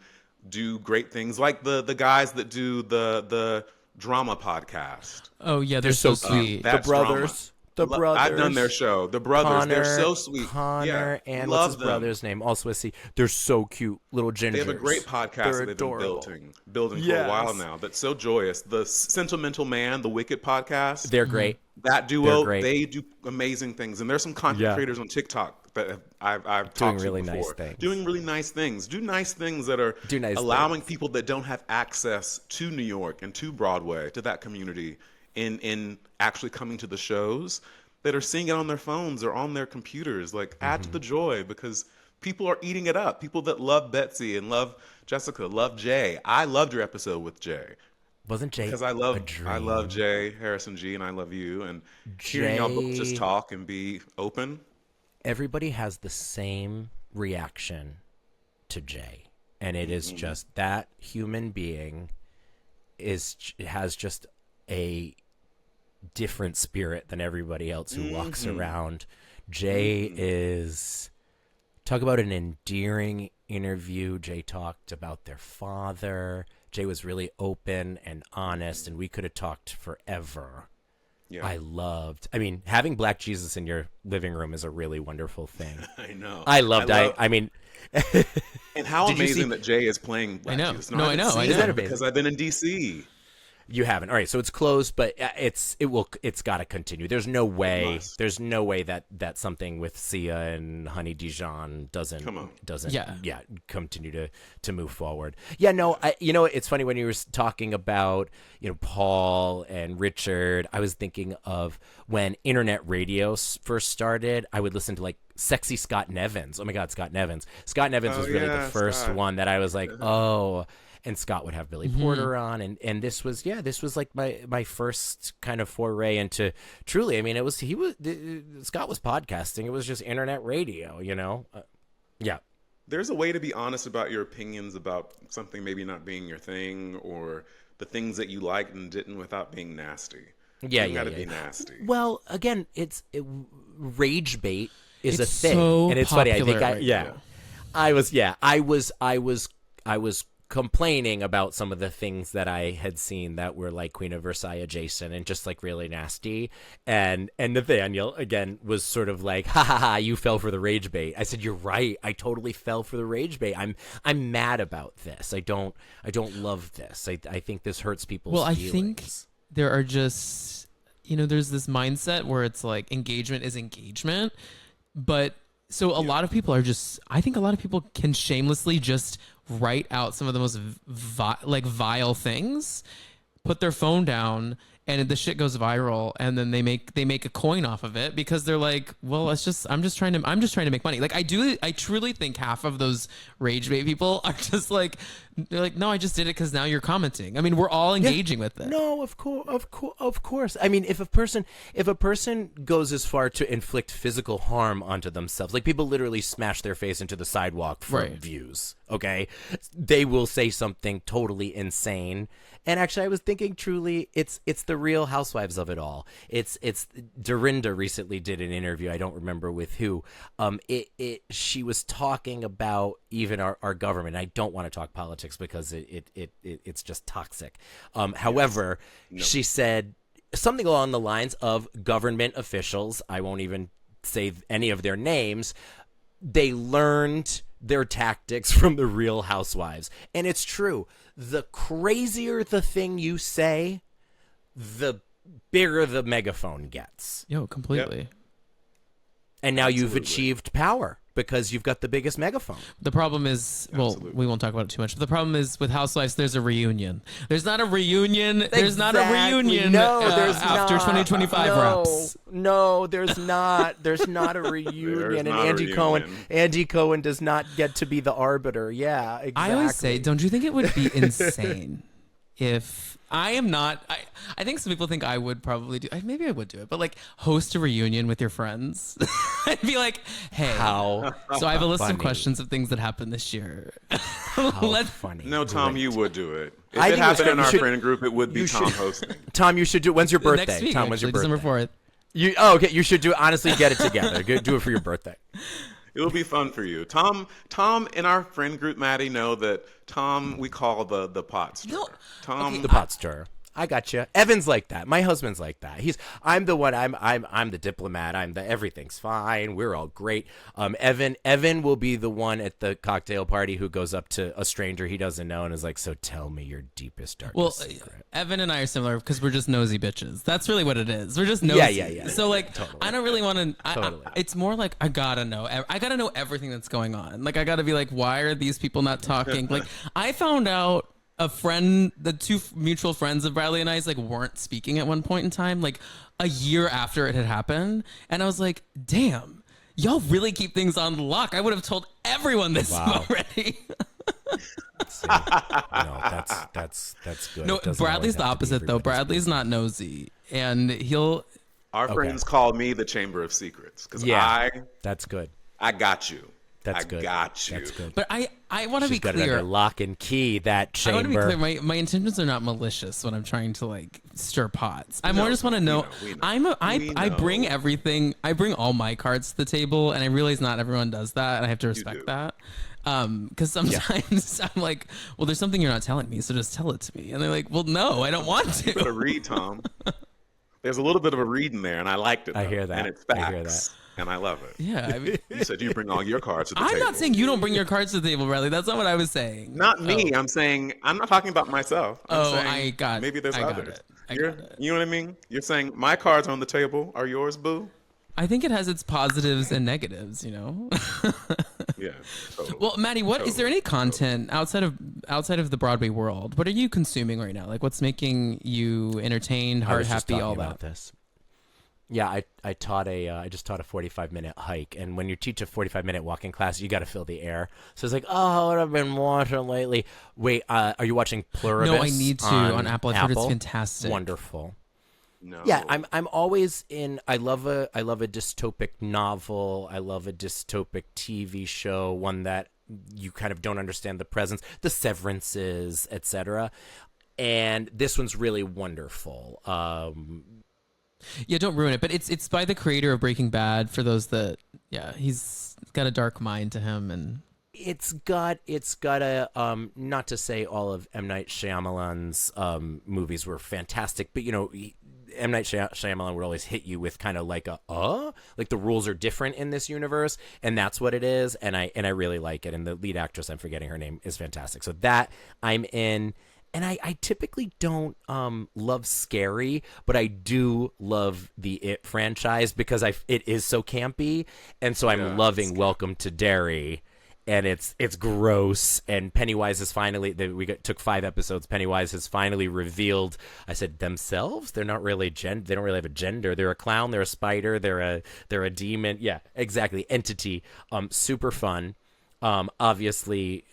do great things, like the guys that do the drama podcast. Oh yeah, they're so sweet. The That's brothers. The brothers. I've done their show. The brothers. They're so sweet. Connor yeah, and love what's his them. brother's name? Also, see, they're so cute, little gingers. They have a great podcast They're that they've adorable. been building for a while now. That's so joyous. The Sentimental Man, the Wicked podcast. They're great. That duo, They're great. they do amazing things. And there's some content creators on TikTok that I've talked to really before. nice things. Doing really nice things. Do nice things that are allowing people that don't have access to New York and to Broadway, to that community, in actually coming to the shows, that are seeing it on their phones or on their computers. Like, add to the joy, because people are eating it up. People that love Betsy and love Jessica, love Jay. I loved your episode with Jay. Wasn't Jay Because a I love dream? Jay, Harrison G, and I love you. And hearing y'all both just talk and be open. Everybody has the same reaction to Jay, and it is just that human being has just a different spirit than everybody else who walks around. Jay is, talk about an endearing interview. Jay talked about their father. Jay was really open and honest, and we could have talked forever. Yeah. I mean, having Black Jesus in your living room is a really wonderful thing. I know. I mean, and how Did you amazing see- that Jay is playing Black I know. Jesus. No, I know. haven't I seen know. it because I've been in DC. you haven't. All right, so it's closed, but it's got to continue. There's no way. There's no way that something with Sia and Honey Dijon doesn't continue to move forward. Yeah, no, it's funny when you were talking about Paul and Richard. I was thinking of when internet radio first started. I would listen to like Sexy Scott Nevins. Oh my God, Scott Nevins. Scott Nevins was really the first one that I was like, oh. And Scott would have Billy Porter on, and this was like my first kind of foray into truly. I mean, Scott was podcasting. It was just internet radio, yeah. There's a way to be honest about your opinions about something maybe not being your thing, or the things that you liked and didn't, without being nasty. Yeah, you gotta be nasty. Well, again, rage bait is a It's thing, so and it's funny. I think popular right now. I was complaining about some of the things that I had seen that were like Queen of Versailles adjacent and just like really nasty. And Nathaniel again was sort of like, ha ha ha, you fell for the rage bait. I said, you're right. I totally fell for the rage bait. I'm mad about this. I don't love this. I think this hurts people's feelings. I think there are just, there's this mindset where it's like engagement is engagement. But so a lot of people I think a lot of people can shamelessly just write out some of the most vile things, put their phone down, and the shit goes viral, and then they make a coin off of it because they're like, well, I'm just trying to make money. Like I truly think half of those rage bait people are just like, they're like, no, I just did it because now you're commenting. I mean, we're all engaging with it. No, of course. I mean, if a person goes as far to inflict physical harm onto themselves, like people literally smash their face into the sidewalk for views, okay? They will say something totally insane. And actually, I was thinking truly, it's the Real Housewives of it all. It's Dorinda recently did an interview. I don't remember with who. She was talking about even our government. I don't want to talk politics because it's just toxic. However, she said something along the lines of government officials. I won't even say any of their names. They learned their tactics from the Real Housewives. And it's true. The crazier the thing you say, the bigger the megaphone gets. Yo, completely. Yep. And now you've achieved power because you've got the biggest megaphone. The problem is, we won't talk about it too much, but the problem is with Housewives, there's a reunion. There's not a reunion. There's not a reunion there's after not. 2025 wraps. No, there's not. There's not a reunion. And Andy Cohen does not get to be the arbiter. Yeah, exactly. I always say, don't you think it would be insane if I am not, I think some people think I would probably do, maybe I would do it, but like host a reunion with your friends. I'd be like, hey, How so I have a list funny. of questions of things that happened this year. How funny. No, Tom, Great. you would do it. If I it think it was happened great. in You our should- friend group, it would be you Tom should- hosting. Tom, you should do. When's your birthday? Next week, Tom, when's your actually, birthday? December 4th. Okay. You should do. Honestly, get it together. Do it for your birthday. It'll be fun for you. Tom, in our friend group, Maddie, know that Tom we call the pot stirrer. No. Tom, The pot stirrer. I got you. Evan's like that. My husband's like that. I'm the one. I'm the diplomat. I'm the everything's fine. We're all great. Evan will be the one at the cocktail party who goes up to a stranger he doesn't know and is like, "So tell me your deepest, darkest Well, secret." Evan and I are similar because we're just nosy bitches. That's really what it is. We're just nosy. Yeah. So like, Totally. I don't really want to. Totally. It's more like I gotta know. I gotta know everything that's going on. Like I gotta be like, why are these people not talking? Like I found out a friend, the two mutual friends of Bradley and I's like weren't speaking at one point in time, like a year after it had happened, and I was like, damn. Y'all really keep things on lock. I would have told everyone this Wow. already. See, no, that's good. No, It doesn't Bradley's always the have to be opposite though. everybody's Bradley's not nosy, and he'll. our friends call me the Chamber of Secrets because Yeah. That's good. I got you. That's I good. got you. That's good. But I want to be She's got it clear. under lock and key. That I chamber. want to be clear. My intentions are not malicious when I'm trying to like stir pots. I more just want to know. we know. I We bring know. everything. I bring all my cards to the table, and I realize not everyone does that, and I have to respect do. that. Because sometimes I'm like, well, there's something you're not telling me, so just tell it to me. And they're like, well, no, I don't want You gotta to. read, Tom. There's a little bit of a read in there, and I liked it. I though. hear that. And it's facts, I hear that. and I love it. Yeah, I mean, You said you bring all your cards to the I'm table. not saying you don't bring your cards to the table, Bradley. That's not what I was saying. Not me. I'm saying I'm not talking about myself. I'm saying I got. maybe there's I got others. it. I You're- got it. You know what I mean? You're saying my cards on the table are yours, boo. I think it has its positives and negatives. You know. Yeah. Totally. Well, Maddie, what is there any content outside of the Broadway world? What are you consuming right now? Like, what's making you entertained, I heart was just happy, talking all about that? this. Yeah, I just taught a 45-minute hike, and when you teach a 45-minute walking class, you got to fill the air. So it's like, oh, what I've been watching lately. Wait, are you watching Pluribus? No, I need to on Apple. I've heard it's fantastic. Wonderful. No. Yeah, I'm always in. I love a dystopic novel. I love a dystopic TV show, one that you kind of don't understand the presence, the severances, etc. And this one's really wonderful. Yeah, don't ruin it. But it's by the creator of Breaking Bad. For those that, he's got a dark mind to him, and It's got a not to say all of M. Night Shyamalan's movies were fantastic, but M. Night Shyamalan would always hit you with kind of like like the rules are different in this universe, and that's what it is, and I really like it. And the lead actress, I'm forgetting her name, is fantastic. So that I'm in. And I typically don't love scary, but I do love the It franchise because it is so campy, and so I'm loving Welcome to Derry, and it's gross. And Pennywise is finally took 5 episodes. Pennywise has finally revealed. I said themselves. They're not really they don't really have a gender. They're a clown. They're a spider. They're a demon. Yeah, exactly. Entity. Super fun. Obviously,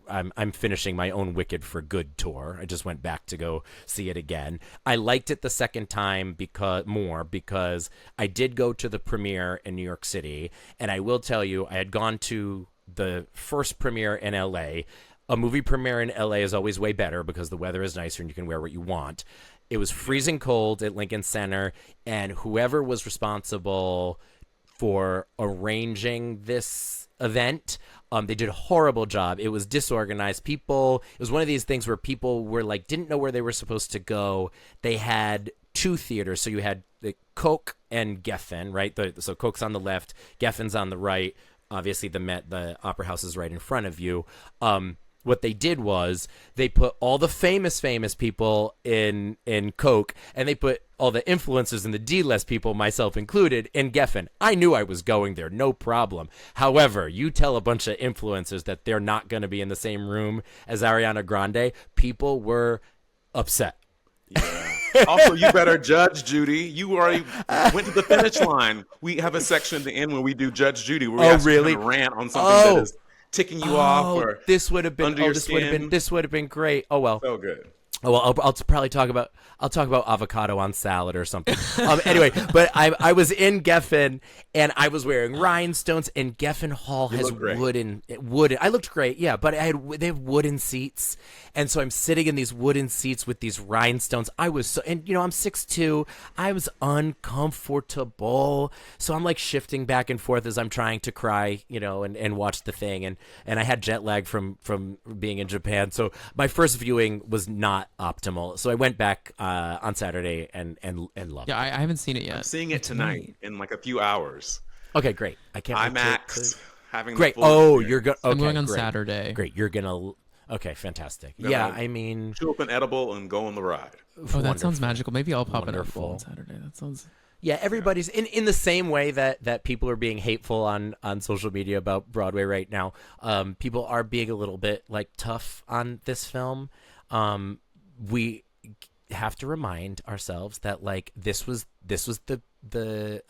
I'm finishing my own Wicked for Good tour. I just went back to go see it again. I liked it the second time because I did go to the premiere in New York City, and I will tell you, I had gone to the first premiere in LA. A movie premiere in LA is always way better because the weather is nicer and you can wear what you want. It was freezing cold at Lincoln Center, and whoever was responsible for arranging this event, they did a horrible job. It was disorganized. It was one of these things where people were like, didn't know where they were supposed to go. They had 2 theaters. So you had the Coke and Geffen, right? So Coke's on the left, Geffen's on the right. Obviously the Opera House is right in front of you. What they did was they put all the famous people in Coke, and they put all the influencers and the D-list people, myself included, in Geffen. I knew I was going there, no problem. However, you tell a bunch of influencers that they're not going to be in the same room as Ariana Grande, people were upset. Yeah. Also, you better judge Judy. You already went to the finish line. We have a section at the end where we do Judge Judy, where we actually really? kind of rant on something that is ticking you off or this would have been under your this would have skin. been great. Oh well. So good. Oh, well, I'll probably I'll talk about avocado on salad or something. Anyway, but I was in Geffen and I was wearing rhinestones, and Geffen Hall has look great. wooden. I looked great, yeah, but they have wooden seats, and so I'm sitting in these wooden seats with these rhinestones. I was so, and I'm 6'2". I was uncomfortable, so I'm like shifting back and forth as I'm trying to cry, and watch the thing, and I had jet lag from being in Japan, so my first viewing was not optimal. So I went back on Saturday and loved Yeah, it. I haven't seen it yet. I'm seeing it tonight in like a few hours. Okay, great. I can't wait IMAX, having Great. the full Oh, experience. you're good. Okay, I'm going on great. Saturday. Great. You're gonna. Okay, fantastic. Gonna Yeah, I mean, chew up an edible and go on the ride. Oh, that sounds wonderful. magical. Maybe I'll pop it up Wonderful. on Saturday. That sounds. Yeah, everybody's in the same way that people are being hateful on social media about Broadway right now. People are being a little bit like tough on this film. We have to remind ourselves that like this was the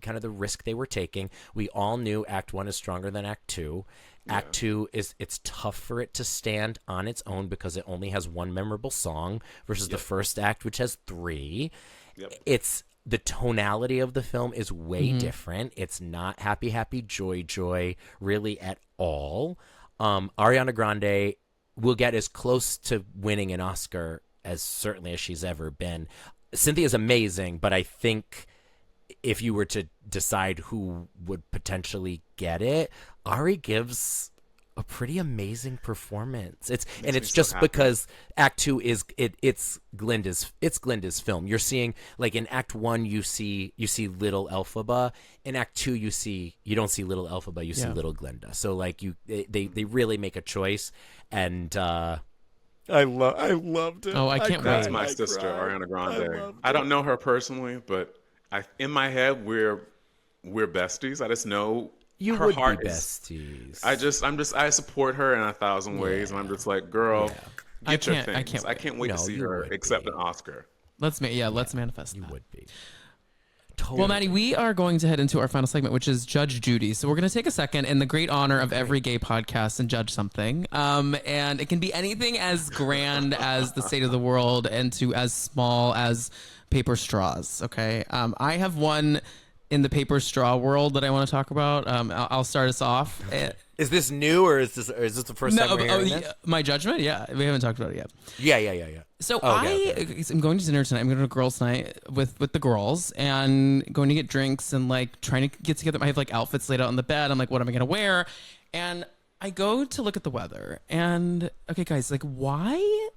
kind of the risk they were taking. We all knew Act 1 is stronger than Act 2. Act 2 it's tough for it to stand on its own because it only has one memorable song versus the first act, which has 3. Yep. It's the tonality of the film is way different. It's not happy, happy, joy, joy really at all. Ariana Grande will get as close to winning an Oscar as certainly as she's ever been. Cynthia's amazing, but I think if you were to decide who would potentially get it, Ari gives a pretty amazing performance. It's just happy. because Act 2 is it's Glinda's film. You're seeing like in Act 1 you see little Elphaba. In Act 2 you don't see little Elphaba, you see little Glinda. So like they really make a choice, and I loved it. Oh, I can't That's wait. my sister, Ariana Grande. I don't know her personally, but in my head we're besties. I just know You her would heart be is. besties. I support her in 1,000 ways, and I'm just like, girl, I get your can't- I things. can't I can't wait No, to see you her would accept be. an Oscar. Let's manifest You that. would be. Well, Maddie, we are going to head into our final segment, which is Judge Judy. So we're going to take a second in the great honor of every gay podcast and judge something. And it can be anything as grand as the state of the world and to as small as paper straws. Okay. I have one in the paper straw world that I want to talk about. I'll start us off. Is this new or is this the first time we're hearing this? My judgment? Yeah. We haven't talked about it yet. Yeah. So Okay. I'm going to dinner tonight. I'm going to a girls' night with the girls and going to get drinks and like trying to get together. I have like outfits laid out on the bed. I'm like, what am I going to wear? And I go to look at the weather. And okay, guys, like, why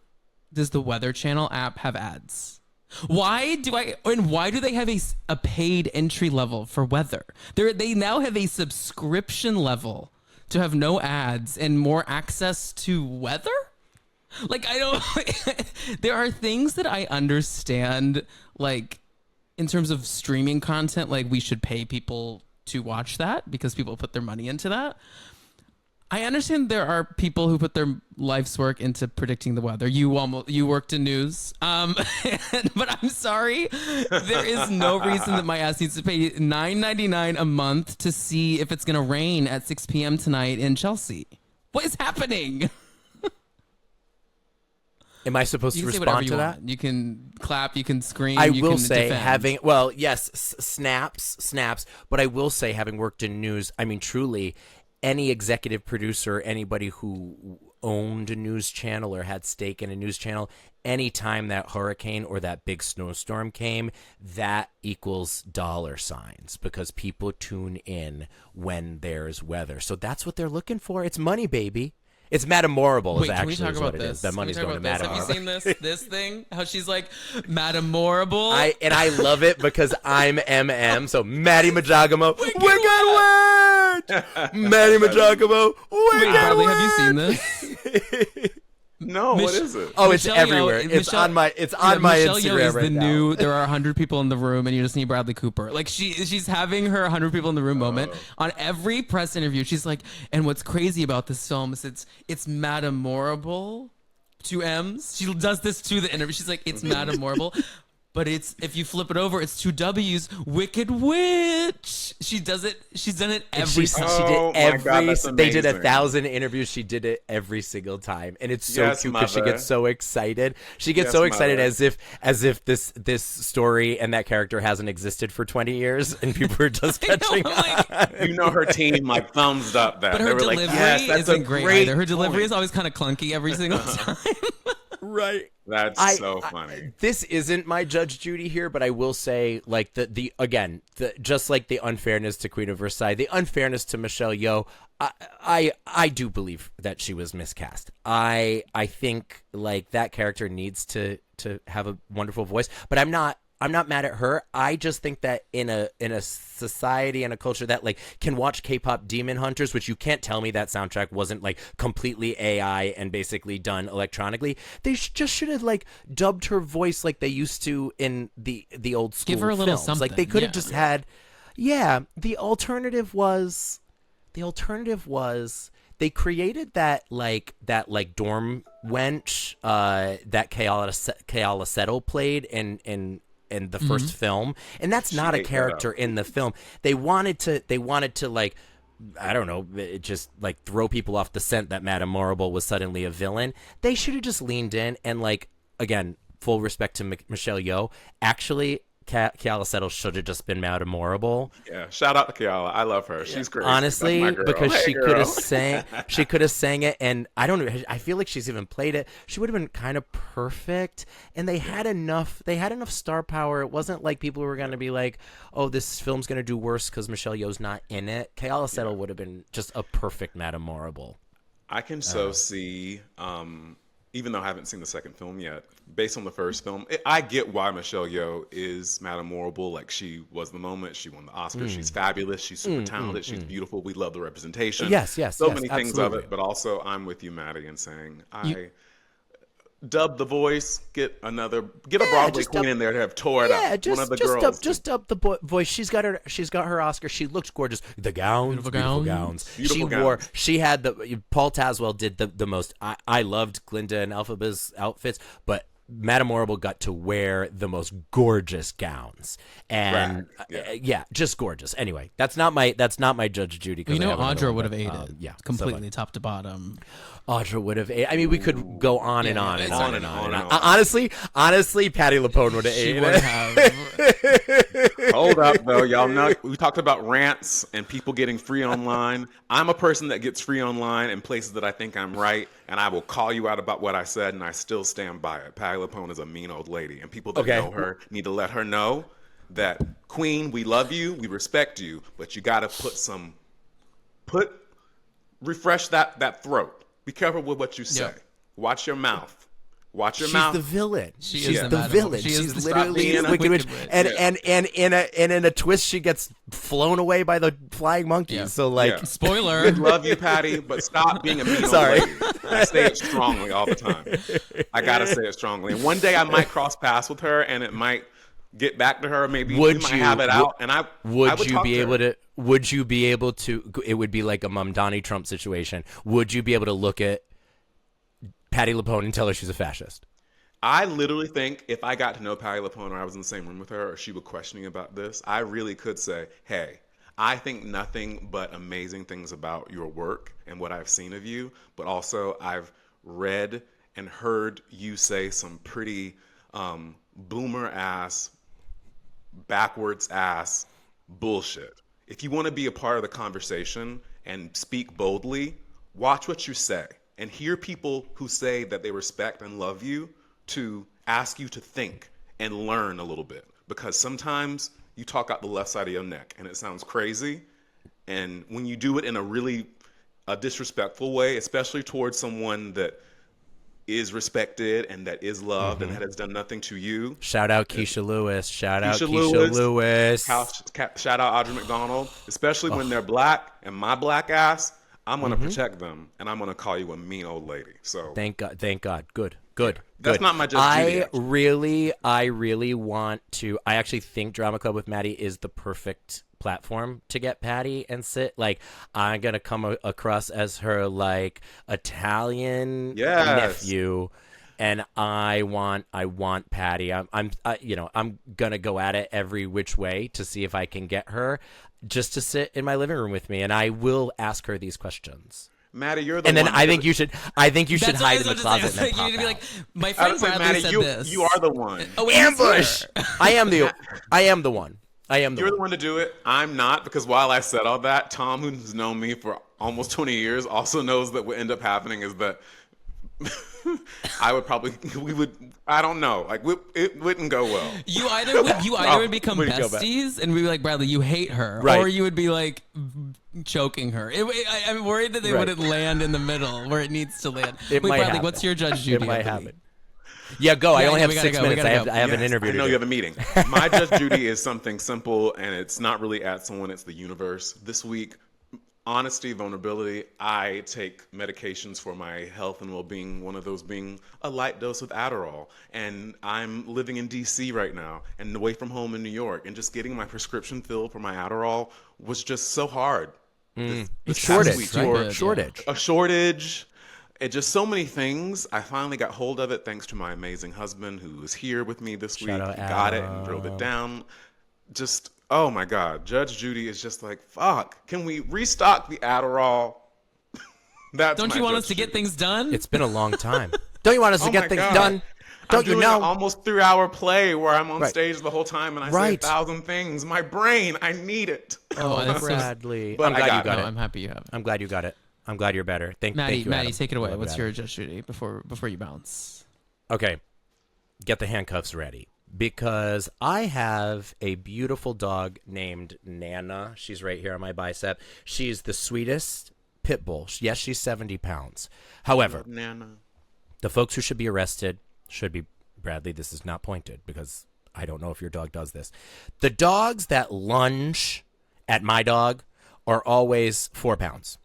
does the Weather Channel app have ads? Why do they have a paid entry level for weather? They now have a subscription level to have no ads and more access to weather? Like, I don't. There are things that I understand, like, in terms of streaming content, like, we should pay people to watch that because people put their money into that. I understand there are people who put their life's work into predicting the weather. You worked in news, but I'm sorry, there is no reason that my ass needs to pay $9.99 a month to see if it's gonna rain at 6 p.m. tonight in Chelsea. What is happening? Am I supposed You to can say whatever respond you to that? want. You can clap. You can scream. I you will can say defend. snaps, but I will say having worked in news, I mean, truly, any executive producer, anybody who owned a news channel or had stake in a news channel, anytime that hurricane or that big snowstorm came, that equals dollar signs because people tune in when there's weather. So that's what they're looking for. It's money, baby. It's Madamorable. Wait, is can actually we talk is about what it is. this? That Can we money's talk going to about this? Madamorable. Have you seen this thing? How she's like, Madamorable? I love it because I'm MM, so Matty Maggiacomo, Wicked Witch! Matty Maggiacomo, Wait, Wicked Bradley, Witch! have you seen this? No, what is it? Oh, it's Michelle everywhere. Yeoh- It's Michelle- on my Michelle Yeoh Instagram is right the now. new. There are 100 people in the room, and you just need Bradley Cooper. Like she's having her 100 people in the room moment on every press interview. She's like, and what's crazy about this film is it's Madamorable, 2 M's. She does this to the interview. She's like, it's Madamorable. But it's, if you flip it over, it's two W's. Wicked Witch. She does it. She's done it every. She Oh did my every. God, that's They did amazing. 1,000 interviews. She did it every single time, and it's so Yes, cute because she mother. gets so excited. She gets Yes, so excited mother. as if this story and that character hasn't existed for 20 years, and people are just I know, catching I'm like, on. You know, her team like thumbs up that. but They her were delivery like, yes, that's isn't a great, great either. Her delivery point. is always kind of clunky every single time. Right. That's so funny. This isn't my Judge Judy here, but I will say, like, the again, just like the unfairness to Queen of Versailles, the unfairness to Michelle Yeoh, I do believe that she was miscast. I think like that character needs to have a wonderful voice, but I'm not mad at her. I just think that in a society and a culture that like can watch K-pop Demon Hunters, which you can't tell me that soundtrack wasn't like completely AI and basically done electronically. They just should have like dubbed her voice like they used to in the old school Give her a little films. Like something, they could have yeah. just had. Yeah, the alternative was they created that dorm wench that Keala Settle played in the first film, and that's not a ate that character up. in the film. They wanted to like, I don't know, just like throw people off the scent that Madame Morrible was suddenly a villain. They should have just leaned in and, like, again, full respect to Michelle Yeoh, actually Keala Settle should have just been Madame Morrible. Yeah, shout out to Kiala. I love her. She's great. Honestly, That's my girl. because Hey, she girl. could have sang it, and I don't know. I feel like she's even played it. She would have been kind of perfect, and they had enough. They had enough star power. It wasn't like people were going to be like, "Oh, this film's going to do worse because Michelle Yeoh's not in it." Keala Settle would have been just a perfect Madame Morrible. I can so see, even though I haven't seen the second film yet, based on the first film, I get why Michelle Yeoh is Madame Morrible. Like, she was the moment. She won the Oscar. She's fabulous. She's super talented. She's beautiful. We love the representation. Yes, So yes, many things of absolutely. it. But also, I'm with you, Maddie, in saying dub the voice, get a Broadway just queen dub- in there to have tore it up. One of the girls. Just dub the voice. She's got her Oscar. She looked gorgeous. The gowns, beautiful gowns. Beautiful She wore. gowns. She had Paul Tazwell did the most. I loved Glinda and Elphaba's outfits, but Madame Morrible got to wear the most gorgeous gowns, and Yeah. just gorgeous. Anyway, that's not my Judge Judy. 'Cause You I know, have another Audra one, would have but, ate it. Yeah, Completely top to bottom. Audra would have. I mean, we could go on and on and yeah, on and and on on. and on. Honestly, Patti LuPone would have She ate would it. have. Hold up, though. Y'all know we talked about rants and people getting free online. I'm a person that gets free online in places that I think I'm right, and I will call you out about what I said, and I still stand by it. Patti LuPone is a mean old lady, and people that Okay. know her need to let her know that, Queen, we love you, we respect you, but you got to refresh that throat. Be careful with what you say. Yep. Watch your mouth. Watch your She's mouth. the villain. She She's is the the Madam- villain. she is She's the- literally being the a Wicked Witch. Wicked Witch. And in a twist, she gets flown away by the flying monkeys. Yeah. So like, Yeah. Spoiler. We love you, Patty, but stop being a mean old Sorry. lady. I say it strongly all the time. I gotta say it strongly. And one day I might cross paths with her, and it might get back to her. Maybe we might have it out. And I would you talk be to able her. to? Would you be able to? It would be like a Mamdani Trump situation. Would you be able to look at Patti LuPone and tell her she's a fascist? I literally think if I got to know Patti LuPone or I was in the same room with her or she would question me about this, I really could say, hey, I think nothing but amazing things about your work and what I've seen of you, but also I've read and heard you say some pretty boomer-ass, backwards-ass bullshit. If you want to be a part of the conversation and speak boldly, watch what you say and hear people who say that they respect and love you to ask you to think and learn a little bit. Because sometimes you talk out the left side of your neck and it sounds crazy. And when you do it in a disrespectful way, especially towards someone that is respected and that is loved and that has done nothing to you. Shout out Keisha Lewis. Shout out Keisha Keisha Lewis. Lewis. Shout out Audra McDonald, especially when they're black and my black ass. I'm going to protect them and I'm going to call you a mean old lady. So Thank God. Good. That's good. not my Judge Judy, actually. I really want to. I actually think Drama Club with Maddie is the perfect platform to get Patty and sit. Like, I'm gonna come across as her like Italian Yes. nephew, and I want Patty. I'm gonna go at it every which way to see if I can get her just to sit in my living room with me, and I will ask her these questions. Matty, you're the And one. then I think you should That's hide what in I the was closet about to and say. then pop You need to be out. like, my I friend would say, Bradley Matty, said you this. you are the one. Oh, wait, he's Ambush. here. I am the one. You're the one to do it. I'm not, because while I said all that, Tom, who's known me for almost 20 years, also knows that what end up happening is that I don't know, like it wouldn't go well. You either would become Where'd he go back? besties and we'd be like, Bradley, you hate her, Right. or you would be like choking her. I'm worried that they Right. wouldn't land in the middle where it needs to land. It Wait, might Bradley, happen. what's your Judge Judy? It might of the happen. week? Yeah, go. I Yeah, only yeah, have we gotta 6 go, we minutes. gotta go. I have an Yes, interview I to know do. you have a meeting. My Judge Judy is something simple, and it's not really at someone, it's the universe. This week, honesty, vulnerability. I take medications for my health and well-being, one of those being a light dose of Adderall. And I'm living in DC right now and away from home in New York, and just getting my prescription filled for my Adderall was just so hard. This past Shortage, week. right? Good, yeah. Shortage. A shortage. It just so many things. I finally got hold of it thanks to my amazing husband who was here with me this week. out He got it and Adam. drove it down. Just, oh my God. Judge Judy is just like, fuck, can we restock the Adderall? That's Don't my you want Judge us to get Judy. things done? It's been a long time. Don't you want us to Oh get my things God. done? I'm Don't you doing know? an almost 3-hour play where I'm on Right. stage the whole time and I say Right. 1,000 things. My brain, I need it. Oh, that's so- Bradley. But I'm I glad got you got no, it. I'm happy you have it. I'm glad you got it. I'm glad you're better. Thank Maddie, you, Maddie, Adam. take it away. Love What's Adam. your Judge Judy before you bounce? Okay, get the handcuffs ready because I have a beautiful dog named Nana. She's right here on my bicep. She's the sweetest pit bull. Yes, she's 70 pounds. However, Nana. the folks who should be arrested should be, Bradley, this is not pointed because I don't know if your dog does this. The dogs that lunge at my dog are always 4 pounds.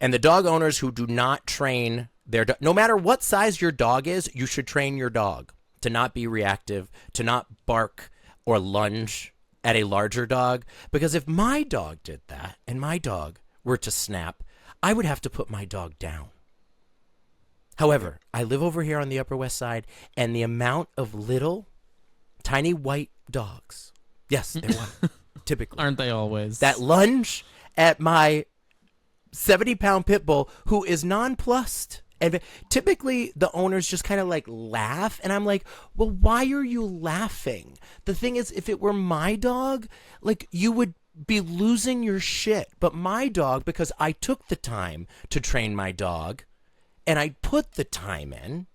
And the dog owners who do not train their dog, no matter what size your dog is, you should train your dog to not be reactive, to not bark or lunge at a larger dog. Because if my dog did that and my dog were to snap, I would have to put my dog down. However, I live over here on the Upper West Side, and the amount of little, tiny white dogs, yes, they're white, typically, Aren't they always? that lunge at my 70-pound pit bull who is nonplussed. And typically the owners just kind of like laugh. And I'm like, well, why are you laughing? The thing is, if it were my dog, like you would be losing your shit. But my dog, because I took the time to train my dog and I put the time in,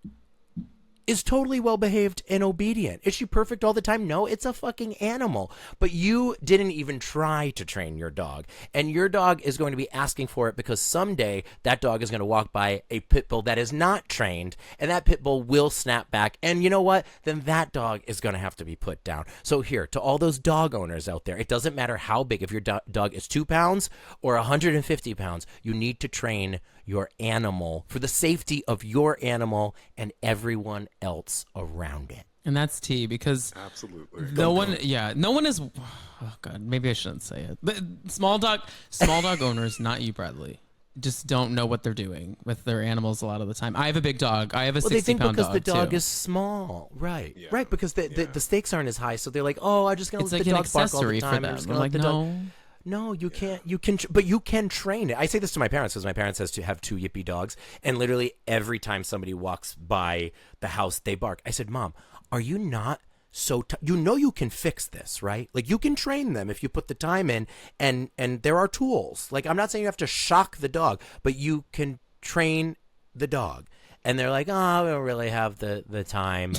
is totally well behaved and obedient. Is she perfect all the time? No, it's a fucking animal. But you didn't even try to train your dog. And your dog is going to be asking for it because someday that dog is going to walk by a pit bull that is not trained, and that pit bull will snap back. And you know what? Then that dog is going to have to be put down. So here, to all those dog owners out there, it doesn't matter how big. If your dog is 2 pounds or 150 pounds, you need to train your animal for the safety of your animal and everyone else around it. and that's T because Absolutely. no one is. Oh God, maybe I shouldn't say it. The small dog owners, not you, Bradley, just don't know what they're doing with their animals a lot of the time. I have a big dog. I have a Well, they think 60-pound because dog the dog too. is small, right? Yeah. Right, because the stakes aren't as high, so they're like, oh, I'm just gonna It's let like the an dog bark all the accessory for time. I'm them. just I'm gonna like, let the dog. no. No, you can't. You can, but you can train it. I say this to my parents because my parents have 2 yippy dogs, and literally every time somebody walks by the house, they bark. I said, Mom, are you not so? You know you can fix this, right? Like you can train them if you put the time in, and there are tools. Like I'm not saying you have to shock the dog, but you can train the dog. And they're like, oh, we don't really have the time.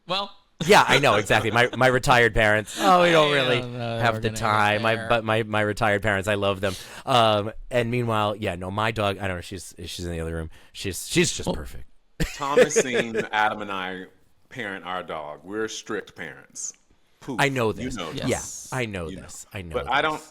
Well, Yeah, I know exactly. My retired parents. Oh, we don't really don't know have we're the gonna go time. there. But my retired parents, I love them. And meanwhile, yeah, no, my dog. I don't know. She's in the other room. She's just perfect. Tom has seen Adam and I parent our dog. We're strict parents. Poof. I know this. You know Yes. this. Yeah, I know You this. I know. But this. I don't.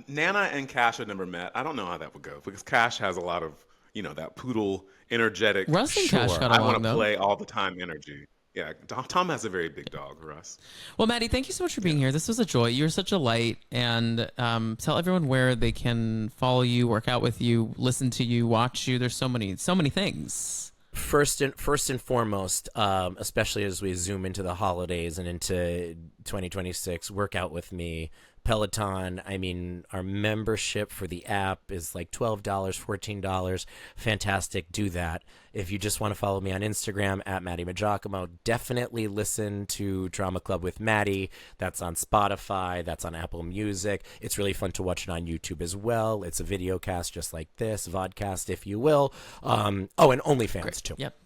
Nana and Cash had never met. I don't know how that would go because Cash has a lot of that poodle energetic. Russ and Cash got I along, want to though. play all the time energy. Yeah, Tom has a very big dog, Russ. Well, Maddie, thank you so much for being here. This was a joy. You're such a light. And tell everyone where they can follow you, work out with you, listen to you, watch you. There's so many things. First and foremost, especially as we zoom into the holidays and into 2026, work out with me. Peloton. I mean, our membership for the app is like $12, $14. Fantastic. Do that. If you just want to follow me on Instagram at Matty Maggiacomo, definitely listen to Drama Club with Matty. That's on Spotify. That's on Apple Music. It's really fun to watch it on YouTube as well. It's a video cast just like this, vodcast, if you will. And OnlyFans too. Yep.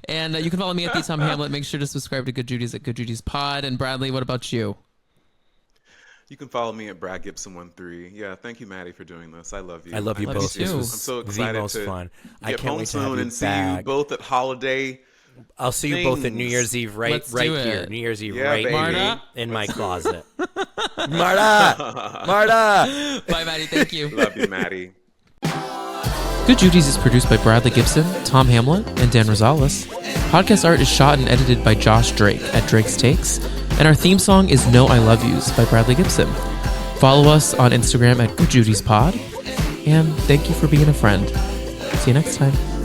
And you can follow me at the Tom Hamlet. Make sure to subscribe to Good Judy's at Good Judy's Pod. And Bradley, what about you? You can follow me at Brad Gibson13. Yeah, thank you, Maddie, for doing this. I love you. I love you both. you too. This was I'm so the excited most to fun. I get can't home wait to have soon you and see you back. both at holiday. I'll see you both at New things. Year's Eve right Let's do here. it. New Year's Eve Yeah, right baby. Marta? in my closet. Marta! Bye, Maddie. Thank you. Love you, Maddie. Good Judy's is produced by Bradley Gibson, Tom Hamlet, and Dan Rosales. Podcast art is shot and edited by Josh Drake at Drake's Takes. And our theme song is No I Love Yous by Bradley Gibson. Follow us on Instagram at Good Judy's Pod. And thank you for being a friend. See you next time.